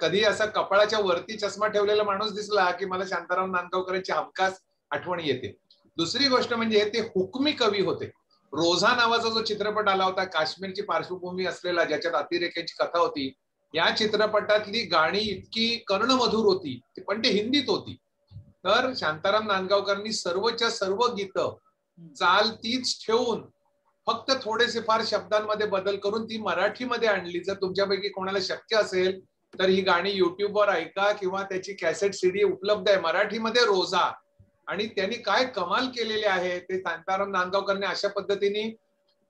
कधी असा कपाळाच्या वरती चष्मा ठेवलेला माणूस दिसला की मला शांताराम नांदगावकरांची हमखास आठवण येते. दुसरी गोष्ट म्हणजे ते हुकमी कवी होते. रोझा नावाचा जो चित्रपट आला होता, काश्मीरची पार्श्वभूमी असलेला, ज्याच्यात अतिरेक्याची कथा होती, या चित्रपटातली गाणी इतकी कर्णमधुर होती, पण ते हिंदीत होती. तर शांताराम नांदगावकरांनी सर्वच्या सर्व गीतं चाल तीच ठेवून फक्त थोडेसे फार शब्दांमध्ये बदल करून ती मराठीमध्ये आणली. जर तुमच्यापैकी कोणाला शक्य असेल तर ही गाणी युट्यूबवर ऐका किंवा त्याची कॅसेट सीडी उपलब्ध आहे मराठीमध्ये, रोजा. आणि त्यांनी काय कमाल केलेले आहे ते शांताराम नांदगावकरने अशा पद्धतीने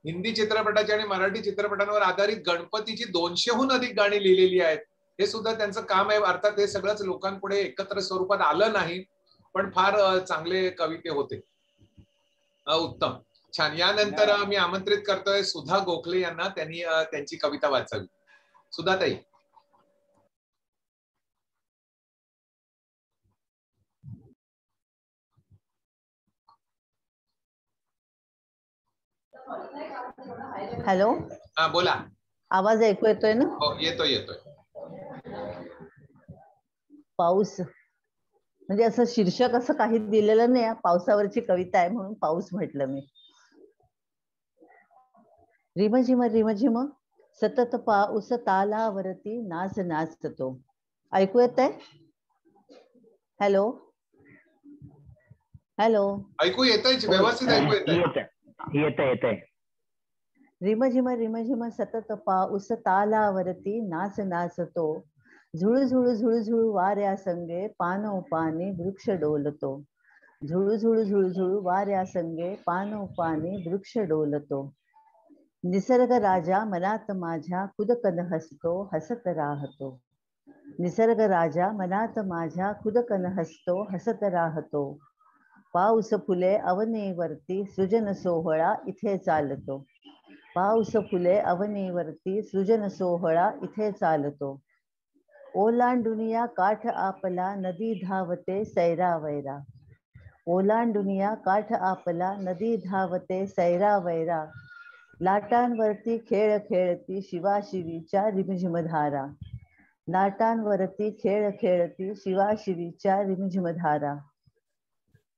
हिंदी चित्रपटाची आणि मराठी चित्रपटांवर आधारित गणपतीची 200हून अधिक गाणी लिहिलेली आहेत. हे सुद्धा त्यांचं काम आहे. अर्थात हे सगळंच लोकांपुढे एकत्र स्वरूपात आलं नाही, पण फार चांगले कविते होते. उत्तम, छान. यानंतर मी आमंत्रित करतोय सुधा गोखले यांना, त्यांनी त्यांची कविता वाचावी. सुधाताई. हॅलो, हा बोला. आवाज ऐकू येतोय ना? हो, येतोय येतोय. पाऊस म्हणजे असं शीर्षक असं काही दिलेलं नाही, पावसावरची कविता आहे म्हणून पाऊस म्हटलं मी. रिमझिम रिमझिम सतत पाऊस तालावरती नाच नाचतो. ऐकू येत आहे? हॅलो हॅलो, ऐकू येतंय, व्यवस्थित ऐकू येतंय. रिमझिम रिमझिम सतत पाऊस तालावरती नाच नाचतो. झुळू झुळू झुळू झुळू वाऱ्या संगे पानो पानी वृक्ष डोलतो. झुळू झुळू झुळू झुळू वाऱ्या संगे पानो पानी वृक्ष डोलतो. निसर्ग राजा मनात माझ्या खुदकन हसतो, हसत राहतो. निसर्ग राजा मनात माझ्या खुदकन हसतो, हसत राहतो. पाऊस फुले अवनीवरती सृजन सोहळा इथे चालतो. पाऊस फुले अवनीवरती सृजन सोहळा इथे चालतो. ओलांडुनिया काठ आपला नदी धावते सैरावैरा. ओलांडुनिया काठ आपला नदी धावते सैरावैरा. लाटांवरती खेळ खेळती शिवाशिवीच्या रिमझिम धारा. लाटांवरती खेळ खेळती शिवाशिवीच्या रिमझिम धारा.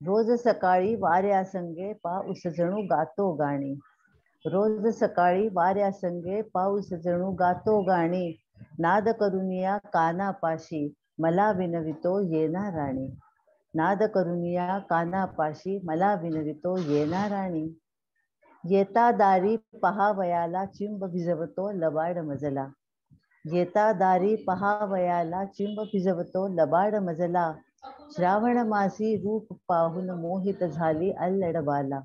रोज सकाळी वाऱ्या संगे पाऊस जणू गातो गाणी. रोज सकाळी वाऱ्या संगे पाऊस जणू गातो गाणी. नाद करुनिया कानापाशी मला विनवितो येणार राणी. नाद करुनिया कानापाशी मला विनवितो येणार राणी. येता दारी पहावयाला चिंब भिजवतो लबाड मजला. येता दारी पहावयाला चिंब भिजवतो लबाड मजला. श्रावण मासी रूप पाहून मोहित झाली अल्लडबाला.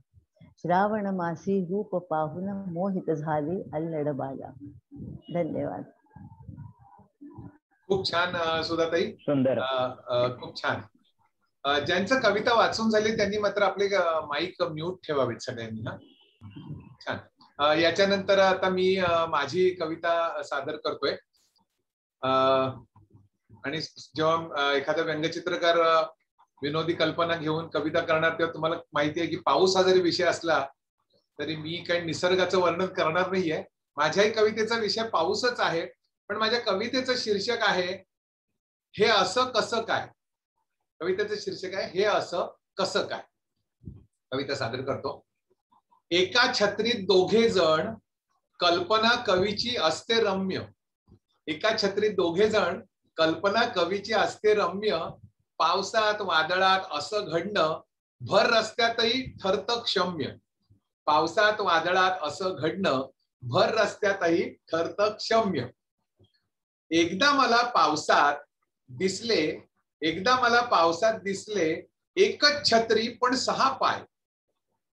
श्रावण मासी रूप पाहून मोहित झाली अल्लडबाला. धन्यवाद. खूप छान सुधाताई, सुंदर, खूप छान. ज्यांचं कविता वाचून झाली त्यांनी मात्र आपले माईक म्यूट ठेवावेत सगळ्यांनी. ना छान. याच्यानंतर आता मी माझी कविता सादर करतोय. आणि जेव्हा एखादा व्यंगचित्रकार विनोदी कल्पना घेऊन कविता करणार तेव्हा तुम्हाला माहिती आहे की पाऊस हा जरी विषय असला तरी मी काही निसर्गाचं वर्णन करणार नाहीये. माझ्याही कवितेचा विषय पाऊसच आहे, पण माझ्या कवितेचं शीर्षक आहे हे असं कसं काय. कवितेचं शीर्षक आहे हे असं कसं काय. कविता सादर करतो. एका छत्रीत दोघे जण, कल्पना कवीची असते रम्य. एका छत्रीत दोघे जण, कल्पना कवीची असते रम्य. पावसात वादळात असं घडणं, भर रस्त्यातही ठरतं क्षम्य. पावसात वादळात असं घडणं, भर रस्त्यातही ठरतं क्षम्य. एकदा मला पावसात दिसले, एकदा मला पावसात दिसले एकच छत्री पण 6 पाय.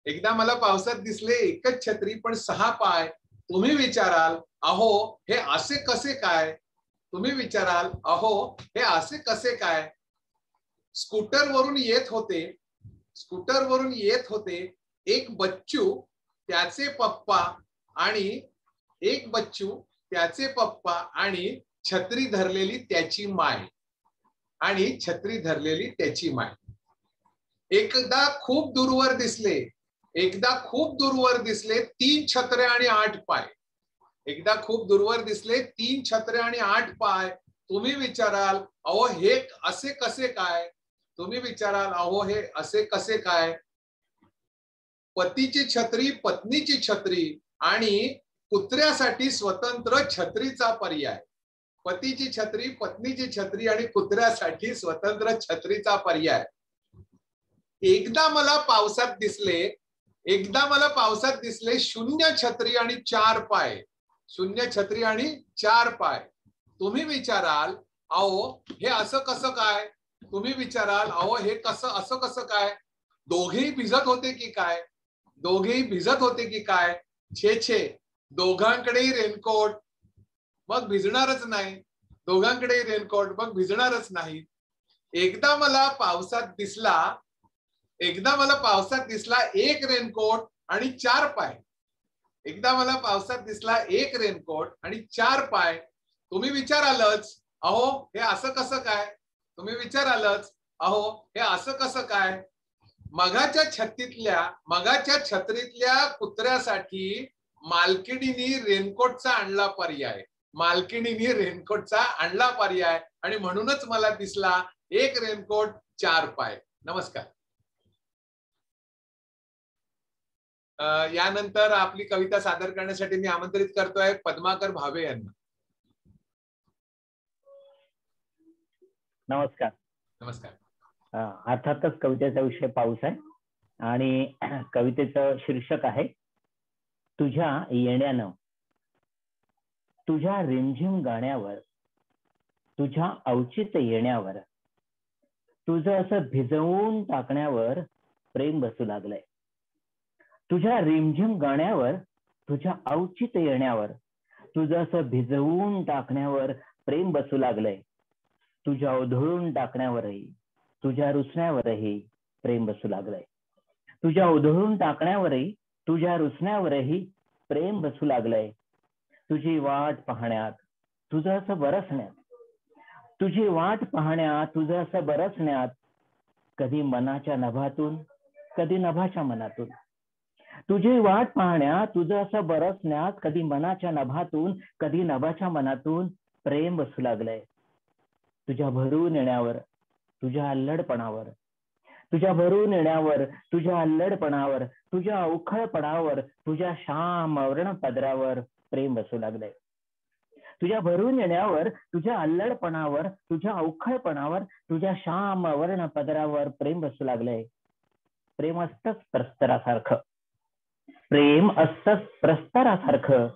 एकदा मला पावसात दिसले एकच छत्री पण 6 पाय. तुम्ही विचाराल अहो हे असे कसे काय. तुम्ही विचाराल अहो हे असे कसे काय. स्कूटर वरून येत होते, स्कूटर वरून येत होते एक बच्चू त्याचे पप्पा आणि एक बच्चू त्याचे पप्पा आणि छत्री धरलेली त्याची माय. आणि छत्री धरलेली त्याची माय. एकदा खूप दूरवर दिसले, एकदा खूप दूरवर दिसले 3 छत्र्या आणि 8 पाय. एकदा खूप दूरवर दिसले 3 छत्र्या आणि 8 पाय. तुम्ही विचाराल अहो हे असे कसे काय. तुम्ही विचाराल अहो हे असे कसे काय. पतीची छत्री, पत्नीची छत्री आणि कुत्र्यासाठी स्वतंत्र छत्रीचा पर्याय. पतीची छत्री, पत्नीची छत्री आणि कुत्र्यासाठी स्वतंत्र छत्रीचा पर्याय. एकदा मला पावसात दिसले, एकदा मला पावसात दिसले 0 छत्री आणि 4 पाय. 0 छत्री आणि 4 पाय. तुम्ही विचाराल अहो हे असं कसं काय. तुम्ही विचाराल अहो हे कसं असं कसं काय. दोघेही भिजत होते की काय. दोघेही भिजत होते की काय. छे छे दोघांकडेही रेनकोट मग भिजणारच नाही. दोघांकडेही रेनकोट मग भिजणारच नाही. एकदा मला पावसात दिसला, एकदा मला पावसात दिसला एक रेनकोट आणि 4 पाय. एकदा मला पावसात दिसला एक रेनकोट आणि 4 पाय. तुम्ही विचारालच अहो हे असं कसं काय. तुम्ही विचारालच अहो हे असं कसं काय. मगाच्या छत्रीतल्या कुत्र्यासाठी मालकिणीने रेनकोटचा आणला पर्याय. मालकिणीने रेनकोटचा आणला पर्याय आणि म्हणूनच मला दिसला एक रेनकोट 4 पाय. नमस्कार. यानंतर आपली कविता सादर करण्यासाठी मी आमंत्रित करतोय पद्माकर भावे यांना. नमस्कार. नमस्कार. अर्थातच कवितेचा विषय पाऊस आहे आणि कवितेचं शीर्षक आहे तुझ्या येण्यानं. तुझ्या रिमझिम गाण्यावर, तुझ्या अवचित येण्यावर, तुझं असं भिजवून टाकण्यावर प्रेम बसू लागलंय. तुझ्या रिमझिम गाण्यावर, तुझ्या अवचित येण्यावर, तुझं असं भिजवून टाकण्यावर प्रेम बसू लागलंय. तुझ्या उधळून टाकण्यावरही, तुझ्या रुसण्यावरही प्रेम बसू लागलंय. तुझ्या उधळून टाकण्यावरही, तुझ्या रुसण्यावरही प्रेम बसू लागलंय. तुझी वाट पाहण्यात, तुझं असं बरसण्यात, तुझी वाट पाहण्यात, तुझं असं बरसण्यात, कधी मनाच्या नभातून, कधी नभाच्या मनातून. तुझी वाट पाहण्यात, तुझं असं बरसण्यात, कधी मनाच्या नभातून, कधी नभाच्या मनातून प्रेम बसू लागलंय. तुझ्या भरून येण्यावर, तुझ्या अल्लडपणावर, तुझ्या भरून येण्यावर, तुझ्या अल्लडपणावर, तुझ्या उखळपणावर, तुझ्या श्यामवर्ण पदरावर प्रेम बसू लागलंय. तुझ्या भरून येण्यावर, तुझ्या अल्लडपणावर, तुझ्या अवखळपणावर, तुझ्या श्यामवर्ण पदरावर प्रेम बसू लागलंय. प्रेम असतंच प्रस्तरासारखं, प्रेम असतंच प्रस्तरासारखं,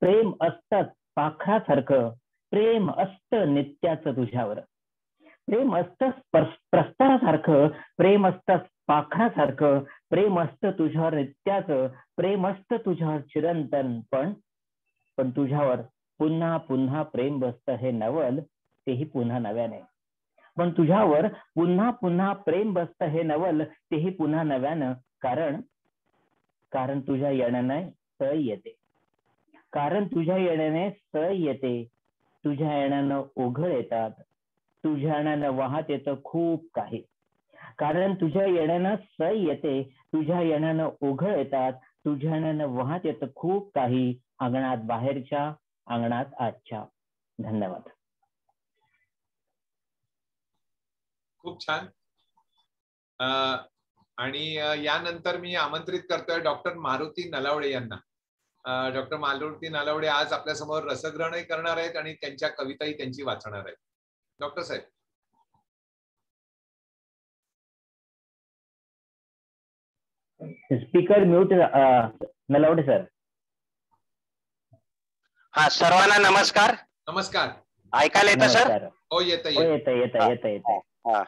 प्रेम असतंच पाखरासारखं, प्रेम असतं नित्याचं तुझ्यावर. प्रेम असतंच प्रस्तरासारखं, प्रेम असतंच पाखरासारखं, प्रेम असतं तुझ्यावर नित्याचं, प्रेम असतं तुझ्यावर चिरंतन. पण तुझ्यावर पुन्हा पुन्हा प्रेम बसतं हे नवल, तेही पुन्हा नव्याने. पण तुझ्यावर पुन्हा पुन्हा प्रेम बसतं हे नवल, तेही पुन्हा नव्यानं. कारण तुझ्या येण्याने सय येते, कारण तुझ्या येण्याने सय येते. तुझ्या येण्यानं ओघळ येतात, तुझ्या येण्यानं वाहत येतं खूप काही. कारण तुझ्या येण्यानं सय येते, तुझ्या येण्यानं ओघळ येतात, तुझ्या येण्यानं वाहत येतं खूप काही. अंगणात बाहेरच्या, अंगणात आजच्या. धन्यवाद. खूप छान. आणि यानंतर मी आमंत्रित करतोय डॉक्टर मारुती नलावडे यांना. डॉक्टर मारुती नलावडे आज आपल्या समोर रसग्रहणही करणार आहेत आणि त्यांच्या कविताही त्यांची वाचणार आहेत. डॉक्टर साहेब. Speaker mute Nalawade sir. हा, सर्वांना नमस्कार. नमस्कार. ऐकायला येतं सर? हो, येतं हा.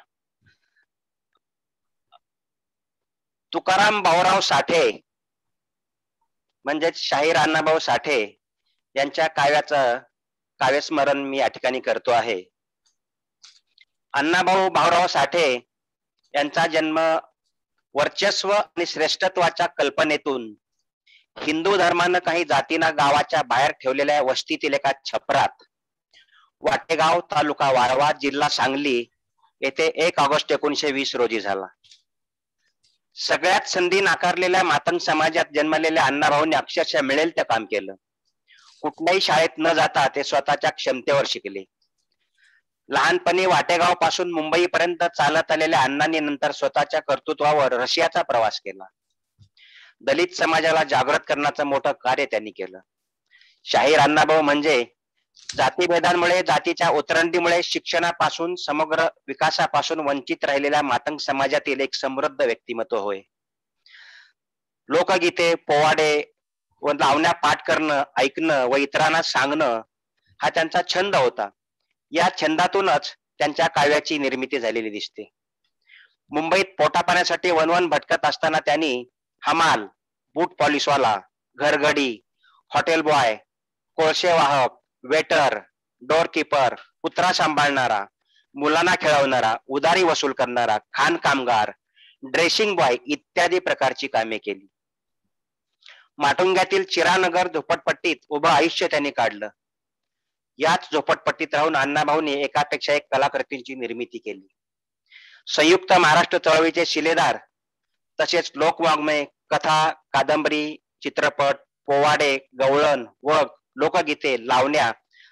तुकाराम भाऊराव साठे म्हणजेच शाहीर अण्णाभाऊ साठे यांच्या काव्याचं काव्यस्मरण मी या ठिकाणी करतो आहे. अण्णाभाऊ भाऊराव साठे यांचा जन्म वर्चस्व आणि श्रेष्ठत्वाच्या कल्पनेतून हिंदू धर्मानं काही जातींना गावाच्या बाहेर ठेवलेल्या वस्तीतील एका छपरात वाटेगाव, तालुका वाळवा, जिल्हा सांगली येथे 1 ऑगस्ट 1920 रोजी झाला. सगळ्यात संधी नाकारलेल्या मातंग समाजात जन्मलेल्या अण्णाभाऊंनी अक्षरशः मिळेल ते काम केलं. कुठल्याही शाळेत न जाता ते स्वतःच्या क्षमतेवर शिकले. लहानपणी वाटेगाव पासून मुंबईपर्यंत चालत आलेल्या अण्णांनी नंतर स्वतःच्या कर्तृत्वावर रशियाचा प्रवास केला. दलित समाजाला जागृत करण्याचं मोठं कार्य त्यांनी केलं. शाहीर अण्णाभाऊ म्हणजे जातीभेदांमुळे, जातीच्या उतरंडीमुळे, शिक्षणापासून, समग्र विकासापासून वंचित राहिलेल्या मातंग समाजातील एक समृद्ध व्यक्तिमत्व होय. लोकगीते, पोवाडे व लावण्या पाठ करणं, ऐकणं व इतरांना सांगणं हा त्यांचा छंद होता. या छंदातूनच त्यांच्या काव्याची निर्मिती झालेली दिसते. मुंबईत पोटापाण्यासाठी वनवन भटकत असताना त्यांनी हमाल, बूट पॉलिशवाला, घरगडी, हॉटेल बॉय, कोळशे वाहक, वेटर, डोर कीपर, कुत्रा सांभाळणारा, मुलांना खेळवणारा, उदारी वसूल करणारा, खाण कामगार, ड्रेसिंग बॉय इत्यादी प्रकारची कामे केली. माटुंग्यातील चिरानगर झोपडपट्टीत उभं आयुष्य त्यांनी काढलं. याच झोपडपट्टीत राहून अण्णाभाऊंनी एकापेक्षा एक कलाकृतींची निर्मिती केली. संयुक्त महाराष्ट्र चळवळीचे शिलेदार तसेच लोकवाङ्मय, कथा, कादंबरी, चित्रपट, पोवाडे, गवळण, वग, लोकगीते, लावण्या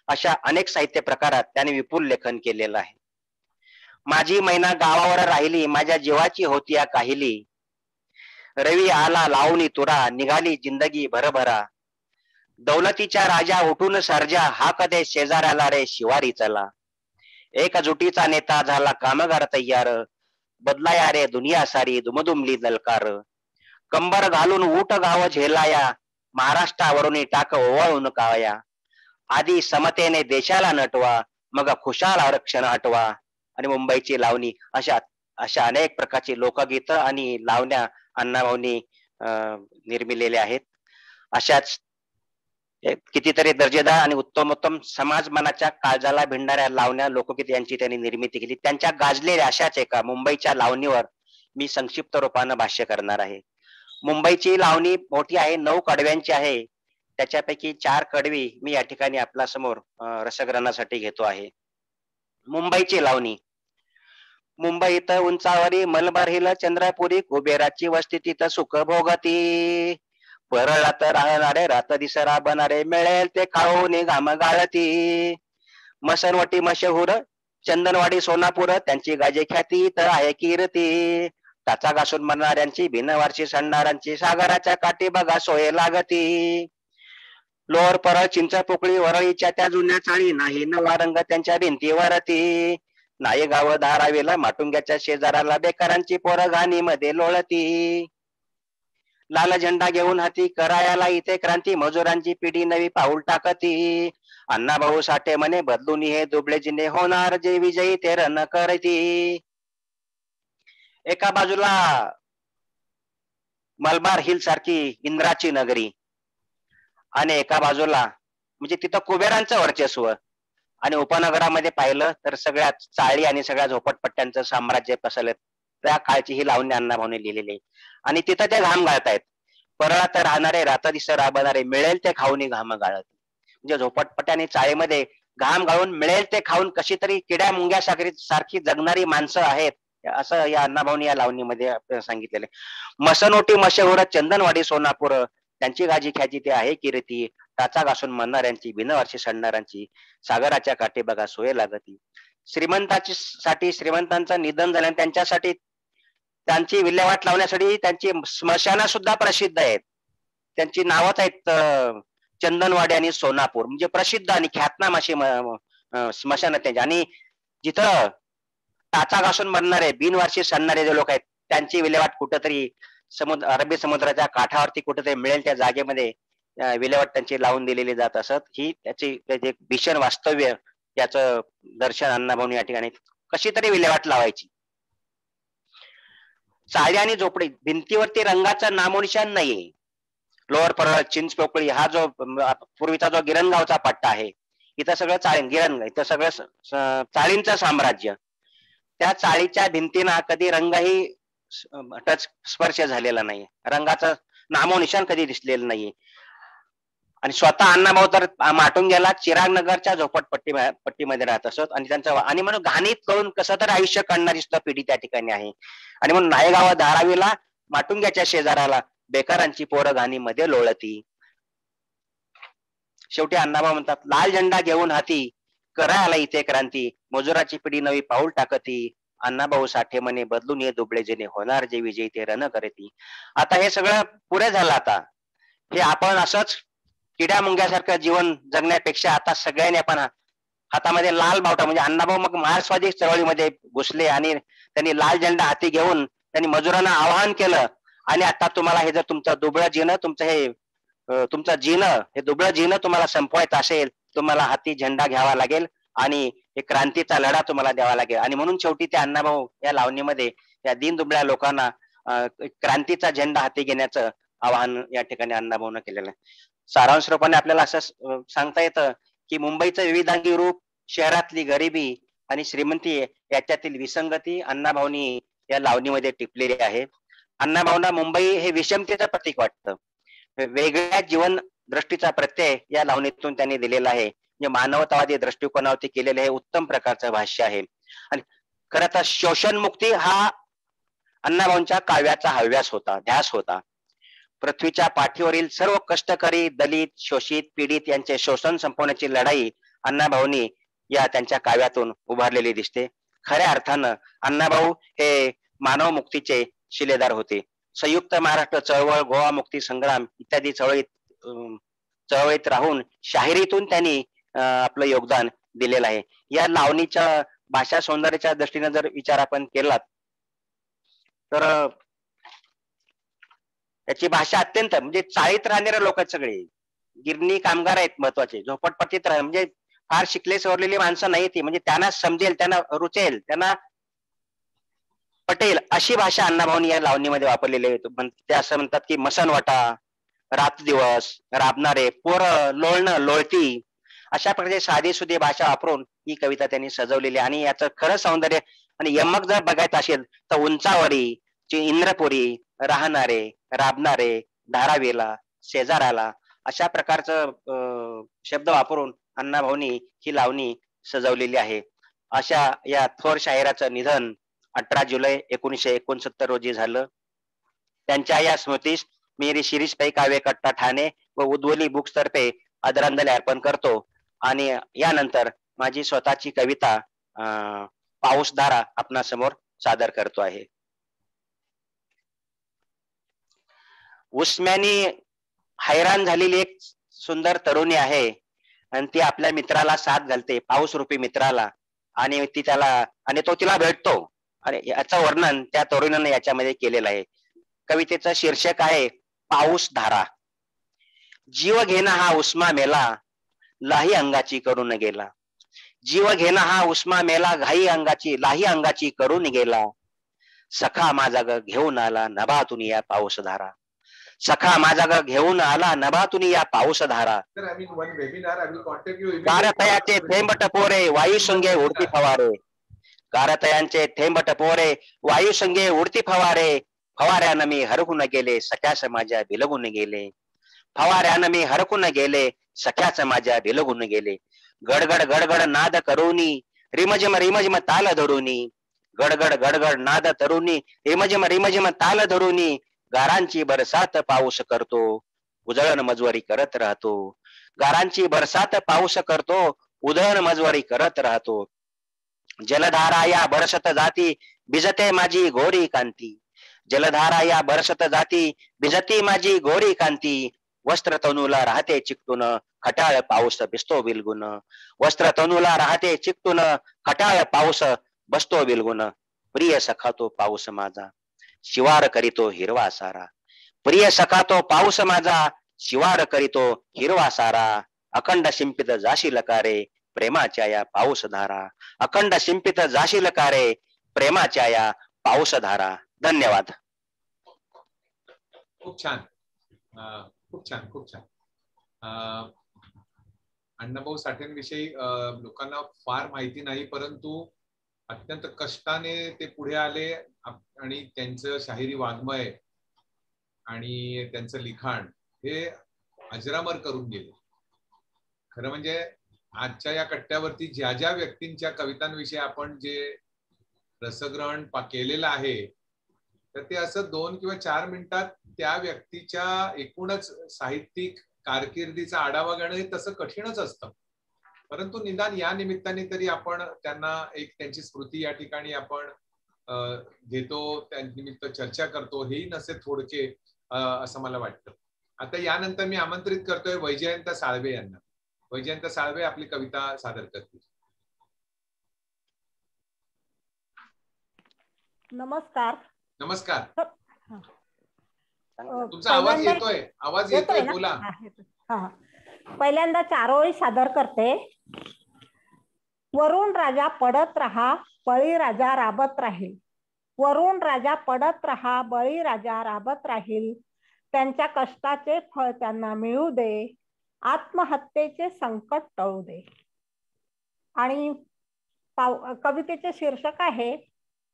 अशा अनेक साहित्य प्रकारात त्यांनी विपुल लेखन केलेलं आहे. माझी मैना गावावर राहिली, माझ्या जीवाची होती या काहिली, रवी आला लावणी तुरा, निघाली जिंदगी भरभरा, दौलतीच्या राजा उठून सर्जा, हा कदे शेजाऱ्याला रे शिवारी चला, एकजुटीचा नेता झाला कामगार तय्यार, बदलाया रे दुनिया सारी दुमदुमली दलकार, कंबर घालून ऊट गाव झेलाया, महाराष्ट्रावरून टाक ओवाळून कावया, आधी समतेने देशाला नटवा, मग खुशाल आरक्षण हटवा. आणि मुंबईची लावणी अशा अशा अनेक प्रकारची लोकगीत आणि लावण्या अण्णाभाऊंनी निर्मिलेल्या आहेत. अशाच कितीतरी दर्जेदार आणि उत्तमोत्तम समाज मनाच्या काळजाला भिडणाऱ्या लावण्या, लोकगीत यांची त्यांनी निर्मिती केली. त्यांच्या गाजलेल्या अशाच एका मुंबईच्या लावणीवर मी संक्षिप्त रूपानं भाष्य करणार आहे. मुंबईची लावणी मोठी आहे, 9 कडव्यांची आहे. त्याच्यापैकी 4 कडवी मी या ठिकाणी आपल्या समोर रसग्रहणासाठी घेतो आहे. मुंबईची लावणी. मुंबईत उंचावरी मलबार हिल चंद्रपुरी, कुबेराची वस्ती तिथं सुख भोगती, परळात राहणारे रात दिसरा बनारे, मिळेल ते खाऊन घाम गाळती, मसनवटी मशहूर चंदनवाडी सोनापूर, त्यांची गाजे ख्याती तर आहे कीर्ती, टाचा घासून मरणाऱ्यांची, बिनवारची सणणाऱ्यांची, सागराच्या काठी बघा सोय लागती, लोअर परळ चिंचपोकळी वरळीच्या त्या जुन्या चाळी, नाही नवा रंग त्यांच्या भिंतीवरती, नायगाव धारावीला माटुंग्याच्या शेजाराला, बेकारांची पोरं घाणी मध्ये लोळती, लाल झेंडा घेऊन हाती करायला इथे क्रांती, मजुरांची पिढी नवी पाऊल टाकती, अण्णाभाऊ साठे म्हणे बदलून हे दुबळे जिने, होणार जे विजयी ते रण करती. एका बाजूला मलबार हिल सारखी इंद्राची नगरी आणि एका बाजूला म्हणजे तिथं कुबेरांचं वर्चस्व, आणि उपनगरामध्ये पाहिलं तर सगळ्यात चाळी आणि सगळ्या झोपडपट्ट्यांचं साम्राज्य पसरलं. त्या काळची ही लावणी अण्णाभाऊने लिहिलेली आहे. आणि तिथं ते घाम गाळतायत. परळात राहणारे रात दिस राबणारे, मिळेल ते खाऊन घाम गाळत. म्हणजे झोपडपट्ट्या आणि चाळीमध्ये घाम गाळून मिळेल ते खाऊन कशी तरी किड्या मुंग्या सारखी जगणारी माणसं आहेत, असं या अण्णाभाऊनी या लावणीमध्ये सांगितलेलं आहे. मसनोटी मशहूर चंदनवाडी सोनापूर, त्यांची गाजी ख्याती ते आहे कीर्ती, टाचा घासून म्हणणाऱ्यांची, बिनवारशी सणणाऱ्यांची, सागराच्या काठी बघा सोय लागती, श्रीमंतांचं निधन झालं त्यांच्यासाठी त्यांची विल्हेवाट लावण्यासाठी त्यांची स्मशानं सुद्धा प्रसिद्ध आहेत. त्यांची नावच आहेत चंदनवाडी आणि सोनापूर, म्हणजे प्रसिद्ध आणि ख्यातनाम अशी स्मशान त्यांची. आणि जिथं टाचा घासून मरणारे बिनवारशी सणणारे जे लोक आहेत त्यांची विल्हेवाट कुठंतरी अरबी समुद्राच्या काठावरती कुठेतरी मिळेल त्या जागेमध्ये विल्हेवाट त्यांची लावून दिलेली जात असत. ही त्याचे भीषण वास्तव्य याचं दर्शन अण्णाभाऊंनी या ठिकाणी कशी तरी विल्हेवाट लावायची. चाळी आणि झोपडी, भिंतीवरती रंगाचं नामोनिशान नाहीये. लोअर परळ, चिंचपोकळी हा जो पूर्वीचा जो गिरणगावचा पट्टा आहे, इथं सगळं इथं सगळं चाळींचं साम्राज्य. त्या चाळीच्या भिंतींना कधी रंगही स्पर्श झालेला नाही, रंगाचं नामोनिशान कधी दिसलेलं नाही. आणि स्वतः अण्णाभाऊ तर माटुंग्याला चिरागनगरच्या झोपडपट्टीमध्ये राहत असत. आणि त्यांचं आणि म्हणून घाणीत करून कसं तर आयुष्य काढणारी सुद्धा पिढी त्या ठिकाणी आहे. आणि म्हणून नायगाव धारावीला माटुंग्याच्या शेजाराला बेकारांची पोरं घाणीमध्ये लोळती. शेवटी अण्णाभाऊ म्हणतात, लाल झेंडा घेऊन हाती करायला इथे क्रांती, मजुराची पिढी नवी पाऊल टाकती, अण्णाभाऊ साठे म्हणे बदलून ये दुबळे जेणे होणार जे विजयी ते रण करती. आता हे सगळं पुरे झालं. आता हे आपण असंच किड्या मुंग्यासारखं जीवन जगण्यापेक्षा आता सगळ्यांनी आपण हातामध्ये लाल बावटा, म्हणजे अण्णाभाऊ मग मार्क्सवादी चळवळीमध्ये घुसले आणि त्यांनी लाल झेंडा हाती घेऊन त्यांनी मजुरांना आवाहन केलं. आणि आता तुम्हाला हे जर तुमचं दुबळं जीणं, तुमचं जीणं हे दुबळं जीणं तुम्हाला संपवायचं असेल, तुम्हाला हाती झेंडा घ्यावा लागेल आणि एक क्रांतीचा लढा तुम्हाला द्यावा लागेल. आणि म्हणून शेवटी ते अण्णाभाऊ या लावणीमध्ये या दीनदुबळ्या लोकांना क्रांतीचा झेंडा हाती घेण्याचं आवाहन या ठिकाणी अण्णाभाऊनं केलेलं आहे. सारांश रूपाने आपल्याला असं सांगता येतं की मुंबईचं विविधांगी रूप, शहरातली गरिबी आणि श्रीमंती याच्यातील विसंगती अण्णाभाऊनी या लावणीमध्ये टिपलेली आहे. अण्णाभाऊंना मुंबई हे विषमतेचं प्रतीक वाटतं. वेगळ्या जीवन दृष्टीचा प्रत्यय या लावणीतून त्यांनी दिलेला आहे. म्हणजे मानवतावादी दृष्टिकोनावरती केलेलं हे उत्तम प्रकारचं भाष्य आहे. आणि खरं तर शोषणमुक्ती हा अण्णाभाऊंच्या काव्याचा हव्यास होता, ध्यास होता. पृथ्वीच्या पाठीवरील सर्व कष्टकरी, दलित, शोषित, पीडित यांचे शोषण संपवण्याची लढाई अण्णाभाऊंनी या त्यांच्या काव्यातून उभारलेली दिसते. खऱ्या अर्थानं अण्णाभाऊ हे मानव मुक्तीचे शिलेदार होते. संयुक्त महाराष्ट्र चळवळ, गोवा मुक्ती संग्राम इत्यादी चळवळीत राहून शाहिरीतून त्यांनी आपलं योगदान दिलेलं आहे. या लावणीच्या भाषा सौंदर्याच्या दृष्टीने जर विचार आपण केलात तर त्याची भाषा अत्यंत, म्हणजे चाळीत राहणारे लोक आहेत सगळे, गिरणी कामगार आहेत महत्वाचे, झोपडपट्टीत म्हणजे फार शिकले सवरलेली माणसं नाही ती, म्हणजे त्यांना समजेल, त्यांना रुचेल, त्यांना पटेल अशी भाषा अण्णाभाऊंनी या लावणीमध्ये वापरलेली आहे. ते असं म्हणतात की मसनवाटा, रात दिवस, राबणारे, पोरं, लोळणं, लोळती अशा प्रकारची साधी सुधी भाषा वापरून ही कविता त्यांनी सजवलेली. आणि याचं खरं सौंदर्य आणि यमक जर बघायचं असेल तर उंचावरी, इंद्रपुरी, राहणारे, राबणारे, धारावीला, शेजाराला अशा प्रकारचं शब्द वापरून अण्णाभाऊंनी ही लावणी सजवलेली आहे. अशा या थोर शाहिराचं निधन 18 जुलै 1969 रोजी झालं. त्यांच्या या स्मृतीस मेरी शिरीष पै काव्य कट्टा ठाणे व उद्वली बुक्स तर्फे आदरांजली अर्पण करतो. आणि यानंतर माझी स्वतःची कविता पाऊसधारा आपणासमोर सादर करतो आहे. उस्म्यानी हैराण झालेली एक सुंदर तरुणी आहे आणि ती आपल्या मित्राला साथ घालते, पाऊस रूपी मित्राला, आणि ती त्याला आणि तो तिला भेटतो. आणि याचं वर्णन त्या तरुणीने याच्यामध्ये केलेलं आहे. कवितेचं शीर्षक आहे पाऊस धारा. जीव घेणं हा उस्मा मेला, लाही अंगाची करून गेला. जीव घेणं हा उस्मा मेला, घाई अंगाची लाही अंगाची करून गेला. सखा माझा ग घेऊन आला नभातून या पाऊस धारा. सखा माझा ग घेऊन आला नभातून या पाऊस धारा. गारतयाचे थेंब टपोरे वायू संगे उडती फवारे. गारतयांचे थेंब टपोरे वायू संगे उडती फवारे. फवाऱ्यानं मी हरकून गेले सख्यास माझ्या बिलगून गेले. फवाऱ्यानं मी हरकून गेले सख्याच माझ्या बिलगून गेले. गडगड गडगड नाद करूनी रिमझिम रिमझिम ताल धरूनी. गडगड गडगड नाद तरुणी रिमझिम रिमझिम ताल धरूनी. गारांची बरसात पाऊस करतो उधळण मजवरी करत राहतो. गारांची बरसात पाऊस करतो उधळण मजवरी करत राहतो. जलधारा या बरसत जाती भिजते माझी गोरी कांती. जलधारा या बरसत जाती भिजती माझी गोरी कांती. वस्त्र तनूला राहते चिकटून खटाळ पाऊस भिजतो बिलगुन. वस्त्र तनूला राहते चिकटून खटाळ पाऊस बसतो बिलगुन. प्रिय सखा तो पाऊस माझा शिवार करीतो हिरवा सारा. प्रिय सखा तो पाऊस माझा शिवार करीतो हिरवा सारा. अखंड शिंपित जाशील का रे प्रेमाच्या या पाऊस धारा. अखंड शिंपित जाशील का रे प्रेमाच्या या पाऊस धारा. धन्यवाद. खूप छान, खूप छान, खूप छान. अण्णाभाऊ साठेंविषयी लोकांना फार माहिती नाही, परंतु अत्यंत कष्टाने ते पुढे आले आणि त्यांचं शाहिरी वाङ्मय आणि त्यांचं लिखाण हे अजरामर करून गेले. खरं म्हणजे आजच्या या कट्ट्यावरती ज्या ज्या व्यक्तींच्या कवितांविषयी आपण जे रसग्रहण केलेलं आहे, तर ते असं 2 किंवा 4 मिनिटात त्या व्यक्तीच्या एकूणच साहित्यिक कारकिर्दीचा आढावा घेणं हे तसं कठीणच असतं. परंतु निदान या निमित्ताने तरी आपण त्यांना एक त्यांची स्मृती या ठिकाणी आपण घेतो, त्या निमित्त चर्चा करतो, हेही नसे थोडके असं मला वाटतं. आता यानंतर मी आमंत्रित करतोय वैजयंत साळवे यांना. वैजयंत साळवे आपली कविता सादर करतील. नमस्कार. नमस्कार. तुमचा आवाज येतोय, आवाज येतोय, बोला. पहिल्यांदा 4 ओळी सादर करते. वरुण राजा पडत राहा, बळी राजा राबत राहील. वरुण राजा पडत राहा, बळी राजा राबत राहील. त्यांच्या कष्टाचे फळ त्यांना मिळू दे, आत्महत्येचे संकट टळू दे. आणि कवितेचे शीर्षक आहे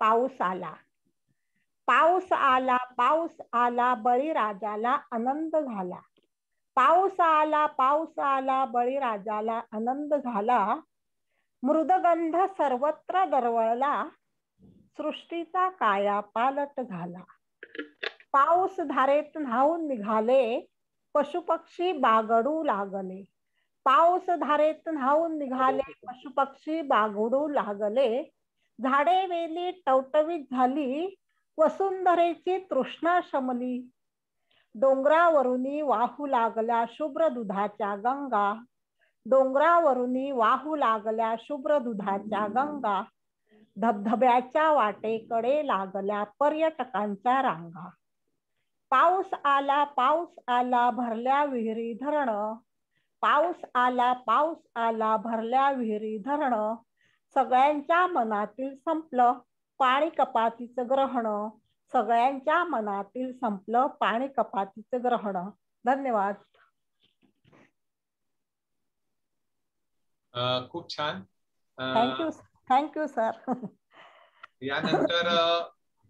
पाऊस आला. पाऊस आला, पाऊस आला, बळीराजाला आनंद झाला. पाऊस आला, पाऊस आला, बळीराजाला आनंद झाला. मृदगंध सर्वत्र दरवळला, सृष्टीचा कायापालट झाला. पाऊस धारेत न्हाऊन निघाले, पशुपक्षी बागडू लागले. पाऊस धारेत न्हाऊन निघाले, पशुपक्षी बागडू लागले. झाडे वेली टवटवीत झाली, वसुंधरेची तृष्णा शमली. डोंगरावरुनी वाहू लागल्या शुभ्र दुधाच्या गंगा. डोंगरावरुनी वाहू लागल्या शुभ्र दुधाच्या गंगा. धबधब्याच्या वाटेकडे लागल्या पर्यटकांच्या रांगा. पाऊस आला, पाऊस आला, भरल्या विहिरी धरण. पाऊस आला, पाऊस आला, भरल्या विहिरी धरण. सगळ्यांच्या मनातील संपलं पाणी कपातीचं ग्रहण. सगळ्यांच्या मनातील संपलं पाणी कपातीचं ग्रहण. धन्यवाद. खूप छान. Thank you sir. यानंतर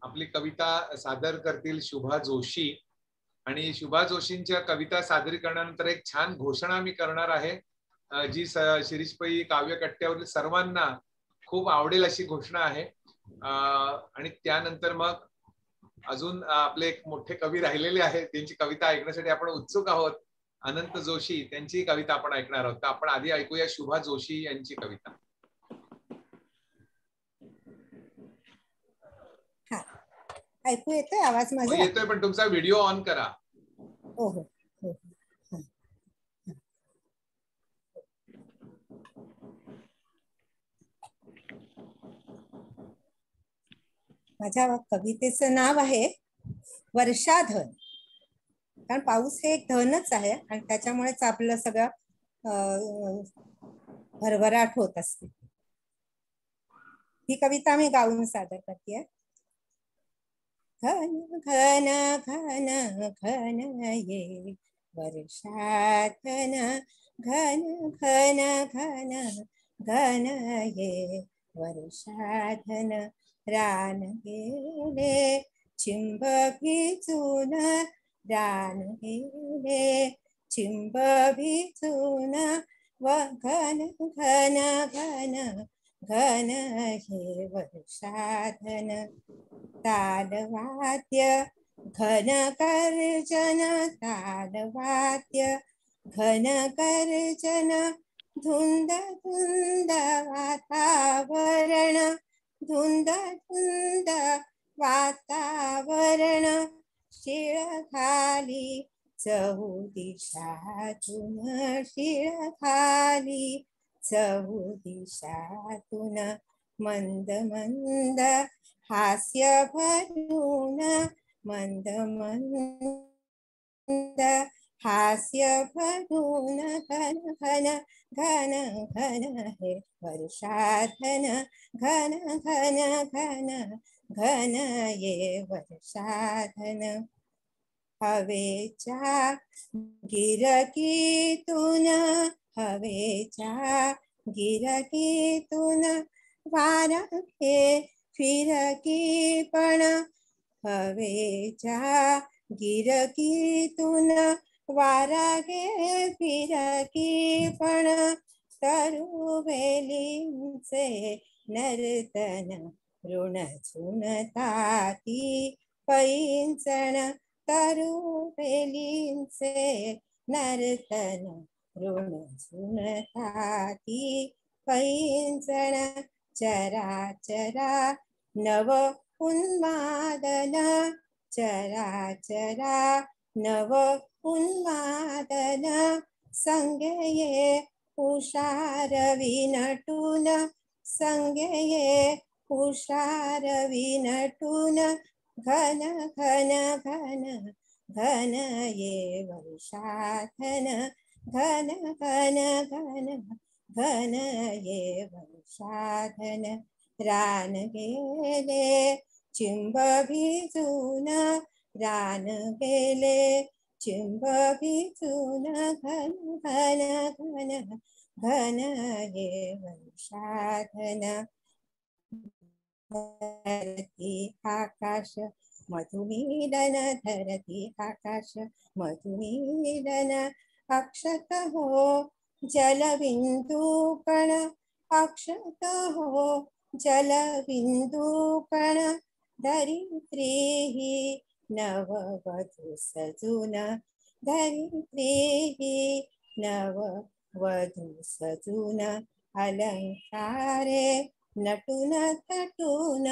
आपली कविता सादर करतील शुभा जोशी. आणि शुभा जोशींच्या कविता सादरीकरणानंतर एक छान घोषणा मी करणार आहे, जी शिरीष पै काव्य कट्ट्यावरील सर्वांना खूप आवडेल अशी घोषणा आहे. आणि त्यानंतर मग अजून आपले एक मोठे कवी राहिलेले आहेत, त्यांची कविता ऐकण्यासाठी आपण उत्सुक आहोत. अनंत जोशी, त्यांची कविता आपण ऐकणार आहोत. आपण आधी ऐकूया शुभा जोशी यांची कविता. ऐकू येतोय आवाज माझा? येतोय, पण तुमचा व्हिडिओ ऑन करा. हो हो. माझ्या कवितेचं नाव आहे वर्षाधन. कारण पाऊस हे एक धनच आहे आणि त्याच्यामुळेच आपलं सगळं भरभराट होत असते. ही कविता मी गाऊन सादर करते. घन घन घन घन ये वर्षाधन. घन घन घन घन ये वर्षाधन. रान गेले चिंब भिजून. रान गेले चिंब भिजून. व घन घन घन घन हे वर्षाधन. तालवाद्य घन गर्जन. तालवाद्य घन गर्जन. धुंद धुंद वातावरण, धुंद धुंद वातावरण, शिळ खाली चहुदिशातून, शिळ खाली चहुदिशातून, मंद मंद हास्य भरून, मंद मंद हास्य भरून, घन घन घन घन हे वर्षाधन, घन घन घन घन ये वर्षाधन. हवेच्या गिरकीतून, हवेच्या गिरकीतून वारा घे फिरकी पण, हवेच्या गिरकीतून वारा घे फिरकी पण, तरुवेलींचे नर्तन ऋणझुनताती पैंचण, तरुवेलींचे नर्तन ऋणझुनताती पैंचण. चराचरा नव उन्मादन, चराचरा नव उन्मादन, संगे ये उषारवी नटून, संगे ये उषारवी नटून, घन घन घन घन ये वर्षाधन, घन घन घन घन ये वर्षाधन. रान गेले चिंब भिजून, रान गेले चिंब भिजून, घन घन घन घन ये वर्षाधन. धरती आकाश मधुमीलन, धरती आकाश मधुमीलन, अक्षत हो जलबिंदू पण, अक्षत हो जलबिंदू पण, धरित्री ही नववधू सजून, धरित्री ही नववधू सजून, अलंकारे नटून थटून,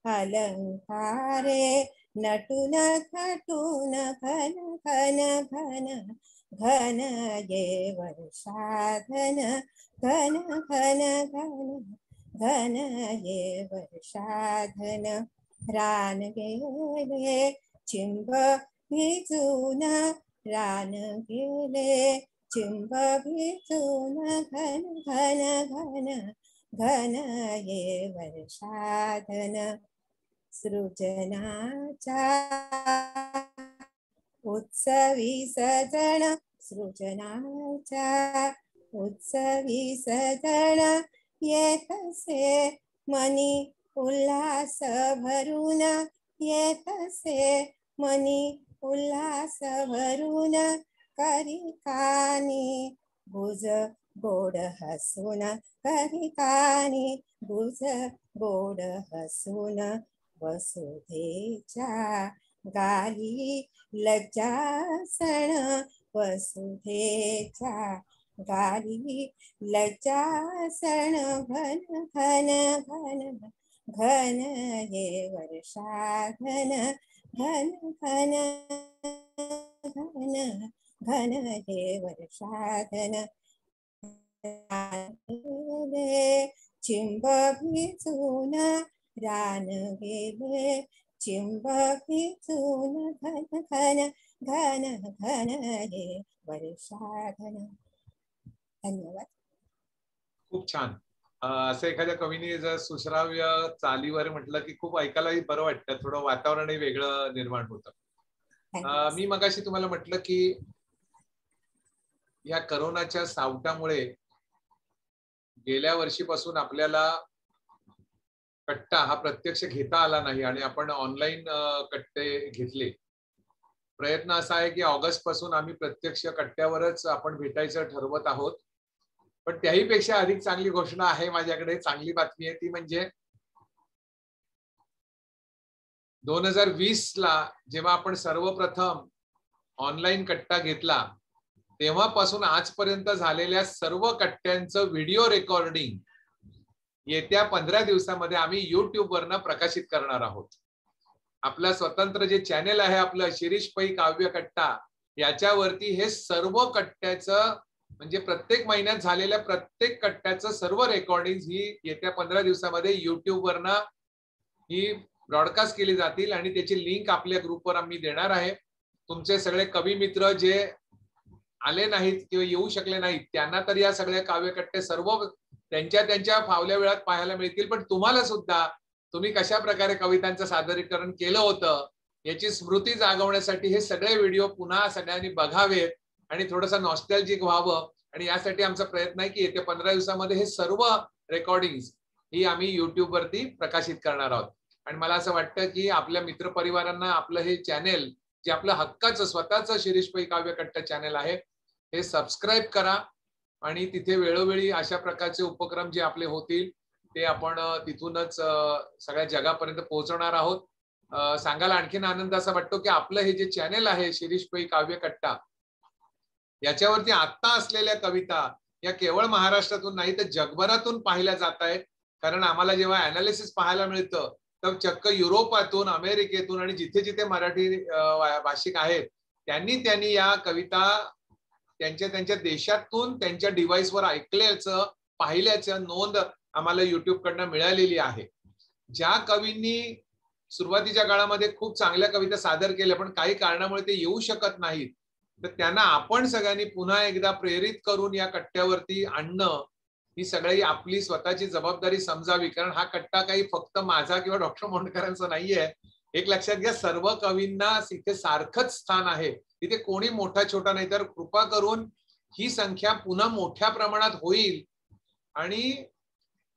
अलंकारे नटून थटून, घन घन घन घन ये वर्षाधन, घन घन घन घन ये वर्षाधन. रान गेले चिंब भिजून, रान गेले चिंब भिजून, घन घन घन घन ये वर्षाधन. सृजनाच्या उत्सवी सजण, सृजनाच्या उत्सवी सजण, येतसे मनी उल्हास भरून, येतसे मनी उल्हास भरून, करिकानी भुज गोड हसून, करिकानी भुज गोड हसून, वसुधेच्या गाली लज्जासण, वसुधेच्या गाली लज्जासण, घन घन घन घन ये वर्षाधन, घन घन घन घन ये वर्षाधन. चिंब भिजून, रान गेले चिंब भिजून, घन घन घन घन ये वर्षाधन. धन्यवाद. खूप छान. असं एखाद्या कवीने जर सुश्राव्य चालीवर म्हटलं की खूप ऐकायलाही बरं वाटतं, थोडं वातावरणही वेगळं निर्माण होतं. मी मगाशी तुम्हाला म्हटलं की या करोनाच्या सावटामुळे गेल्या वर्षीपासून आपल्याला कट्टा हा प्रत्यक्ष घेता आला नाही आणि आपण ऑनलाईन कट्टे घेतले. प्रयत्न असा आहे की ऑगस्ट पासून आम्ही प्रत्यक्ष कट्ट्यावरच आपण भेटायचं ठरवत आहोत. पण त्याही पेक्षा अधिक चांगली घोषणा आहे माझ्याकडे, चांगली बातमी आहे ती म्हणजे 2020 ला जेव्हा आपण सर्वप्रथम ऑनलाईन कट्टा घेतला तेव्हापासून आजपर्यंत झालेल्या सर्व कट्ट्यांचं व्हिडिओ रेकॉर्डिंग येत्या 15 दिवसामध्ये आम्ही YouTube वरनं प्रकाशित करणार आहोत. आपलं स्वतंत्र जे चॅनेल आहे आपलं शिरीष पै काव्य कट्टा, याच्यावरती हे सर्व कट्ट्याचं म्हणजे प्रत्येक महिन्यात झालेल्या प्रत्येक कट्ट्याचं सर्व रेकॉर्डिंग ही येत्या 15 दिवसामध्ये YouTube वरनं ही ब्रॉडकास्ट केली जातील आणि त्याची लिंक आपल्या ग्रुपवर आम्ही देणार आहे. तुमचे सगळे कवी मित्र जे आले नाहीत किंवा येऊ शकले नाहीत त्यांना तर या सगळ्या काव्यकट्टे सर्व त्यांच्या फावल्या वेळात पाहायला मिळतील. पण तुम्हाला सुद्धा तुम्ही कशा प्रकारे कवितांचं सादरीकरण केलं होतं याची स्मृती जागवण्यासाठी हे सगळे व्हिडिओ पुन्हा सगळ्यांनी बघावेत आणि थोडंसं नॉस्टॅल्जिक व्हावं. आणि यासाठी आमचा प्रयत्न आहे की येत्या 15 दिवसामध्ये हे सर्व रेकॉर्डिंग्स ही आम्ही YouTube वरती प्रकाशित करणार आहोत. आणि मला असं वाटतं की आपल्या मित्रपरिवारांना आपलं हे चॅनेल जे आपलं हक्काचं स्वतःचं शिरीष पै काव्यकट्टा चॅनेल आहे हे सबस्क्राईब करा आणि तिथे वेळोवेळी अशा प्रकारचे उपक्रम जे आपले होतील ते आपण तिथूनच सगळ्या जगापर्यंत पोहोचवणार आहोत. सांगायला आणखीन आनंद असा वाटतो की आपलं हे जे चॅनेल आहे शिरीष पै काव्यकट्टा याच्यावरती आता असलेल्या कविता या केवळ महाराष्ट्रातून नाही तर जगभरातून पाहिल्या जात आहेत. कारण आम्हाला जेव्हा अनालिसिस पाहायला मिळतं तर चक्क युरोपातून अमेरिकेतून आणि जिथे जिथे मराठी भाषिक आहेत त्यांनी या कविता त्यांच्या देशातून त्यांच्या डिव्हाइसवर ऐकल्याचं पाहिल्याचं नोंद आम्हाला YouTube कडनं मिळालेली आहे. ज्या कवींनी सुरुवातीच्या काळामध्ये खूप चांगल्या कविता सादर केल्या पण काही कारणामुळे ते येऊ शकत नाहीत तर त्यांना आपण सगळ्यांनी पुन्हा एकदा प्रेरित करून या कट्ट्यावरती आणणं ही सगळी आपली स्वतःची जबाबदारी समजावी. कारण हा कट्टा काही फक्त माझा किंवा डॉक्टर मोंडकरांचा नाहीये. एक लक्षात घ्या, सर्व कवींना इथे सारखंच स्थान आहे. तिथे कोणी मोठा छोटा नाही. तर कृपा करून ही संख्या पुन्हा मोठ्या प्रमाणात होईल आणि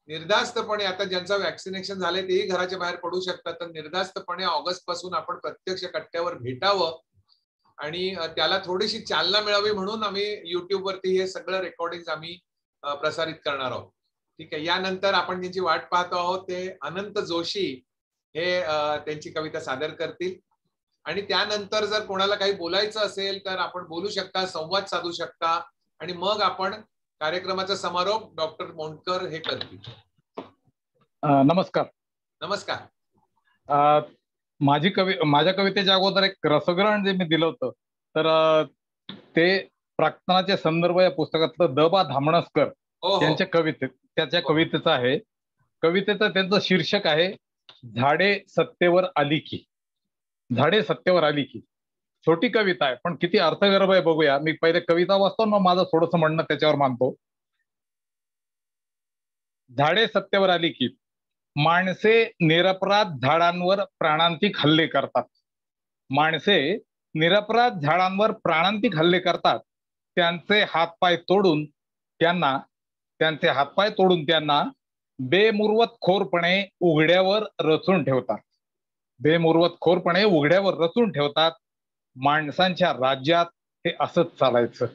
निर्धास्तपणे आता ज्यांचं वॅक्सिनेशन झालंय तेही घराच्या बाहेर पडू शकतात तर निर्धास्तपणे ऑगस्ट पासून आपण प्रत्यक्ष कट्ट्यावर भेटावं आणि त्याला थोडीशी चालना मिळावी म्हणून आम्ही YouTube वरती हे सगळं रेकॉर्डिंग आम्ही प्रसारित करणार आहोत. ठीक आहे. यानंतर आपण ज्यांची वाट पाहतो आहोत ते अनंत जोशी हे त्यांची कविता सादर करतील आणि त्यानंतर जर कोणाला काही बोलायचं असेल तर आपण बोलू शकता, संवाद साधू शकता आणि मग आपण कार्यक्रमाचा समारोप डॉक्टर मोंडकर हे करतील. नमस्कार. नमस्कार. माझ्या कवितेच्या अगोदर एक रसग्रहण जे मी दिलं होतं तर ते प्रार्थनाचे संदर्भ या पुस्तकातलं द.बा. धामणसकर त्याच्या कवितेचं आहे. कवितेचं त्यांचं शीर्षक आहे झाडे सत्तेवर आली की. झाडे सत्तेवर आली की छोटी कविता आहे पण किती अर्थगर्भ आहे बघूया. मी पहिले कविता वाचतो ना माझं थोडंसं म्हणणं त्याच्यावर मानतो. झाडे सत्तेवर आली की माणसे निरपराध झाडांवर प्राणांतिक हल्ले करतात. माणसे निरपराध झाडांवर प्राणांतिक हल्ले करतात. त्यांचे हातपाय तोडून त्यांना बेमुरवत खोरपणे उघड्यावर रचून ठेवतात. बेमुरवत खोरपणे उघड्यावर रचून ठेवतात. माणसांच्या राज्यात हे असंच चालायचं.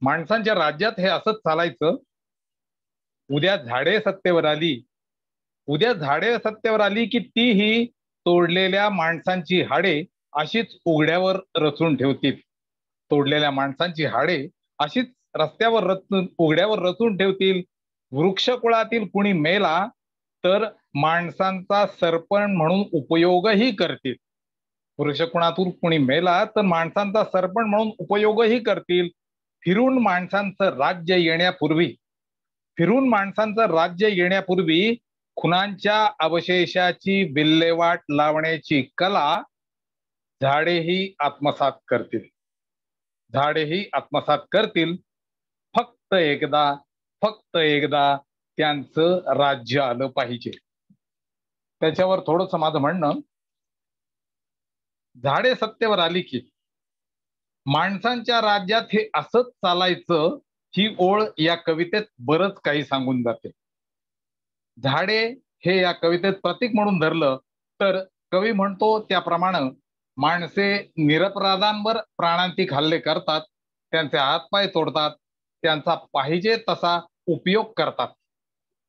माणसांच्या राज्यात हे असंच चालायचं. उद्या झाडे सत्तेवर आली की तीही तोडलेल्या माणसांची हाडे अशीच उघड्यावर रचून ठेवतील. तोडलेल्या माणसांची हाडे अशीच उघड्यावर रचून ठेवतील. वृक्षकुळातील कुणी मेला तर माणसांचा सरपण म्हणून उपयोगही करतील. वृक्षकुळातून कुणी मेला तर माणसांचा सरपण म्हणून उपयोगही करतील. फिरून माणसांचं राज्य येण्यापूर्वी खुनांच्या अवशेषाची विल्हेवाट लावण्याची कला झाडेही आत्मसात करतील. फक्त एकदा त्यांचं राज्य आलं पाहिजे. त्याच्यावर थोडंसं माझं म्हणणं, झाडे सत्तेवर आली की माणसांच्या राज्यात हे असंच चालायचं ही ओळ या कवितेत बरंच काही सांगून जाते. झाडे हे या कवितेत प्रतीक म्हणून धरलं तर कवी म्हणतो त्याप्रमाणे माणसे निरपराधांवर प्राणांतिक हल्ले करतात. त्यांचे हातपाय तोडतात. त्यांचा पाहिजे तसा उपयोग करतात.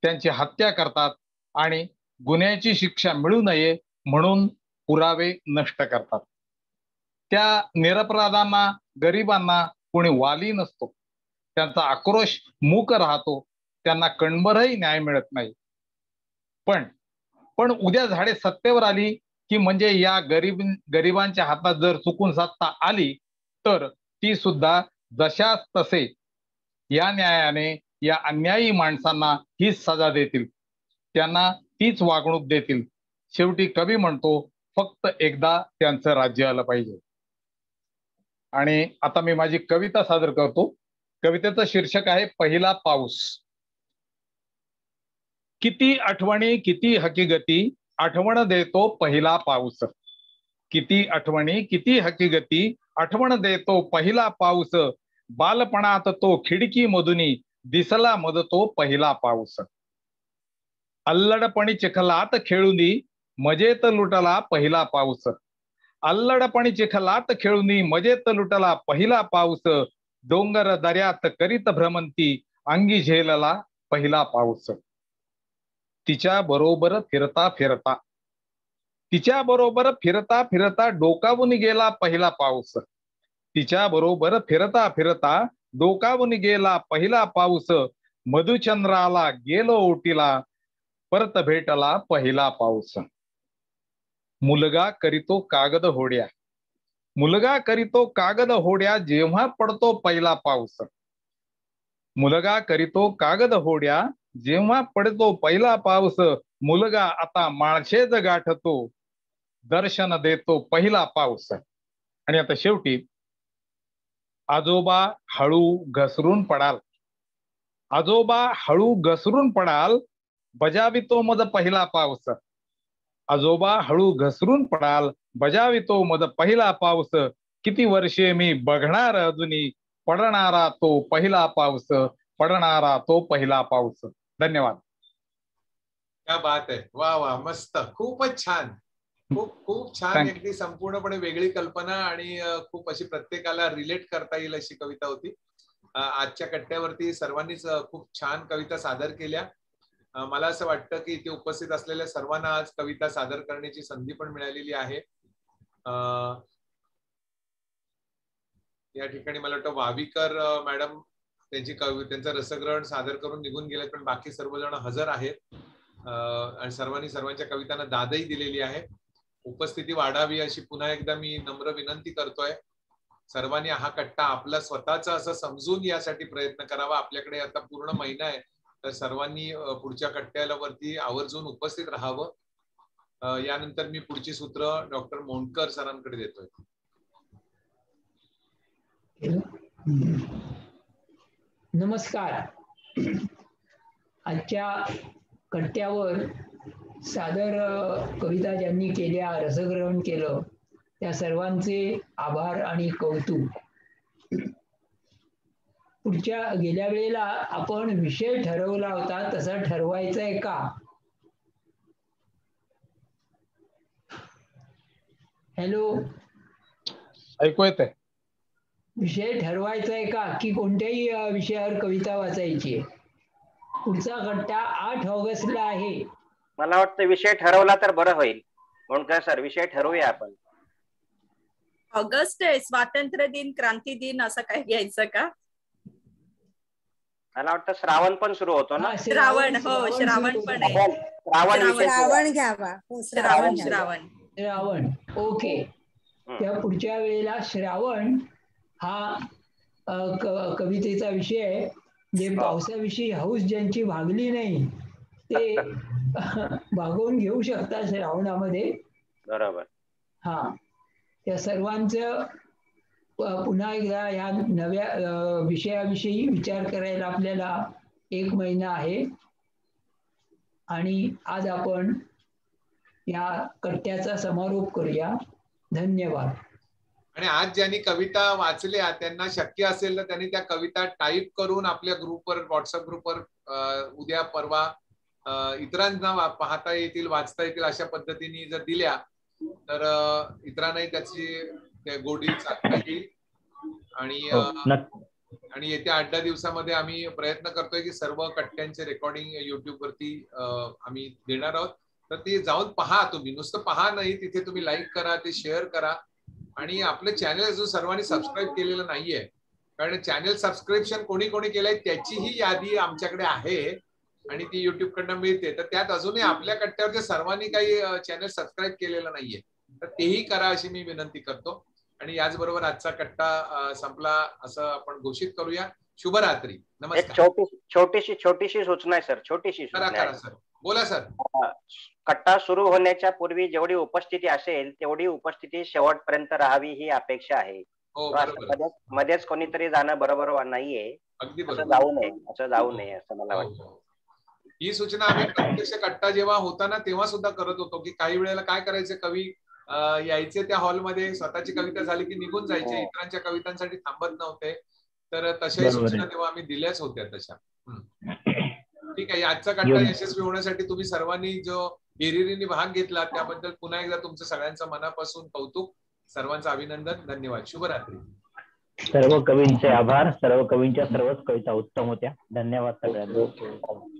त्यांची हत्या करतात आणि गुन्ह्याची शिक्षा मिळू नये म्हणून पुरावे नष्ट करतात. त्या निरपराधांना, गरिबांना कोणी वाली नसतो. त्यांचा आक्रोश मूक राहतो, त्यांना कणभरही न्याय मिळत नाही. पण उद्या झाडे सत्तेवर आली की म्हणजे या गरिबांच्या हातात जर चुकून सत्ता आली तर ती सुद्धा जशाच तसे या न्यायाने या अन्यायी माणसांना हीच सजा देतील, त्यांना तीच वागणूक देतील. शेवटी कवी म्हणतो, फक्त एकदा त्यांचं राज्य आलं पाहिजे. आणि आता मी माझी कविता सादर करतो. कवितेचं शीर्षक आहे पहिला पाऊस. किती आठवणी किती हकीकती, आठवण देतो पहिला पाऊस. किती आठवणी किती हकीकती, आठवण देतो पहिला पाऊस. बालपणात तो खिडकी मधुनी दिसला मध तो पहिला पाऊस. अल्लडपणी चिखलात खेळुनी मजेत लुटला पहिला पाऊस. अल्लडपणी चिखलात खेळुनी मजेत लुटला पहिला पाऊस. डोंगर दर्यात करीत भ्रमंती अंगी झेलला पहिला पाऊस. तिच्या बरोबर फिरता फिरता, तिच्या बरोबर फिरता फिरता डोकावून गेला पहिला पाऊस. तिच्या बरोबर फिरता फिरता डोकावून गेला पहिला पाऊस. मधुचंद्राला गेलो ओटीला परत भेटला पहिला पाऊस. मुलगा करीतो कागद होड्या, मुलगा करीतो कागद होड्या जेव्हा पडतो पहिला पाऊस. मुलगा करीतो कागद होड्या जेव्हा पडतो पहिला पाऊस. मुलगा आता माळशेज गाठतो दर्शन देतो पहिला पाऊस. आणि आता शेवटी, आजोबा हळू घसरून पडाल, आजोबा हळू घसरून पडाल बजावितो मद पहिला पाऊस. आजोबा हळू घसरून पडाल बजावितो मद पहिला पाऊस. किती वर्षे मी बघणार अजूनी पडणारा तो पहिला पाऊस, पडणारा तो पहिला पाऊस. धन्यवाद. क्या बात आहे. वा वा, मस्त, खूपच छान, खूप खूप छान. अगदी संपूर्णपणे वेगळी कल्पना आणि खूप अशी प्रत्येकाला रिलेट करता येईल अशी कविता होती. आजच्या कट्ट्यावरती सर्वांनीच खूप छान कविता सादर केल्या. मला असं वाटतं की इथे उपस्थित असलेल्या सर्वांना आज कविता सादर करण्याची संधी पण मिळालेली आहे. या ठिकाणी मला वाटतं वावीकर मॅडम त्यांचं रसग्रहण सादर करून निघून गेले, पण बाकी सर्वजण हजर आहेत आणि सर्वांनी सर्वांच्या कवितांना दादही दिलेली आहे. उपस्थिती वाढावी अशी पुन्हा एकदा मी नम्र विनंती करतोय. सर्वांनी हा कट्टा आपला स्वतःचा असं समजून यासाठी प्रयत्न करावा. आपल्याकडे आता पूर्ण महिना आहे, तर सर्वांनी पुढच्या कट्ट्याला वरती आवर्जून उपस्थित राहावं. यानंतर मी पुढची सूत्र डॉक्टर मोंडकर सरांकडे देतोय. नमस्कार. आजच्या कट्ट्यावर सादर कविता ज्यांनी केल्या, रसग्रहण केलं, त्या सर्वांचे आभार आणि कौतुक. गेल्या वेळेला आपण विषय ठरवला होता तसा ठरवायचा आहे का? हॅलो, ऐकू येतंय? विषय ठरवायचा आहे का की कोणत्याही विषयावर कविता वाचायची आहे? पुढचा कट्टा 8 ऑगस्टला आहे. मला वाटतं विषय ठरवला तर बरं होईल. म्हणून काय सर, विषय ठरवूया आपण. ऑगस्ट आहे, स्वातंत्र्य दिन, क्रांती दिन, असं काय घ्यायचं का? मला वाटतं श्रावण पण सुरू होतो ना. श्रावण, हो श्रावण पण आहे. श्रावण घ्यावा. श्रावण श्रावण श्रावण. ओके. त्या पुढच्या वेळेला श्रावण हा कवितेचा विषय आहे. जे पावसाविषयी हौस ज्यांची भागली नाही ते भागवून घेऊ शकतात श्रावणामध्ये. बरोबर. हा, त्या सर्वांचं पुन्हा एकदा या नव्या विषयाविषयी विचार करायला आपल्याला 1 महिना आहे. आणि आज आपण या कट्ट्याचा समारोप करूया. धन्यवाद. आणि आज ज्यांनी कविता वाचल्या त्यांना शक्य असेल तर त्यांनी त्या कविता टाईप करून आपल्या ग्रुपवर, व्हॉट्सअप ग्रुपवर उद्या परवा इतरांना पाहता येतील, वाचता येतील अशा पद्धतीने जर दिल्या तर इतरांनाही त्याची गोडी चालता येईल. आणि येत्या 8-10 दिवसामध्ये आम्ही प्रयत्न करतोय की सर्व कट्ट्यांचे रेकॉर्डिंग युट्यूब वरती आम्ही देणार आहोत. तर ते जाऊन पहा. तुम्ही नुसतं पहा नाही, तिथे तुम्ही लाईक करा, ते शेअर करा. आणि आपलं चॅनल अजून सर्वांनी सबस्क्राईब केलेलं नाहीये कारण चॅनल सबस्क्रिप्शन कोणी कोणी केलंय त्याचीही यादी आमच्याकडे आहे आणि ती युट्यूब कडनं मिळते. तर त्यात अजूनही आपल्या कट्ट्यावरच्या सर्वांनी काही चॅनल सबस्क्राईब केलेलं नाहीये, तर तेही करा अशी मी विनंती करतो. आणि याचबरोबर आजचा कट्टा संपला असं आपण घोषित करूया. शुभरात्री. नमस्कार. छोटीशी सूचना आहे सर. छोटीशी सूचना आहे. सर बोला सर. कट्टा सुरू होण्याच्या पूर्वी जेवढी उपस्थिती असेल तेवढी उपस्थिती शेवटपर्यंत राहावी ही अपेक्षा आहे. मध्येच कोणीतरी जाणं बरोबर नाहीये. असं जाऊ नये असं मला वाटतं. ही सूचना आम्ही प्रत्यक्ष कट्टा जेव्हा होता ना तेव्हा सुद्धा करत होतो की काही वेळेला काय करायचे, कवी यायचे त्या हॉलमध्ये, स्वतःची कविता झाली की निघून जायचे, इतरांच्या कवितांसाठी थांबत नव्हते. तर तशाही सूचना तेव्हा आम्ही दिल्याच होत्या तशा. ठीक आहे. आजचा कट्टा यशस्वी होण्यासाठी तुम्ही सर्वांनी जो हिरिरीने भाग घेतला त्याबद्दल पुन्हा एकदा तुमचं सगळ्यांचं मनापासून कौतुक, सर्वांचं अभिनंदन. धन्यवाद. शुभरात्री. सर्व कवींचे आभार. सर्व कवींच्या सर्वच कविता उत्तम होत्या. धन्यवाद सगळ्यांना.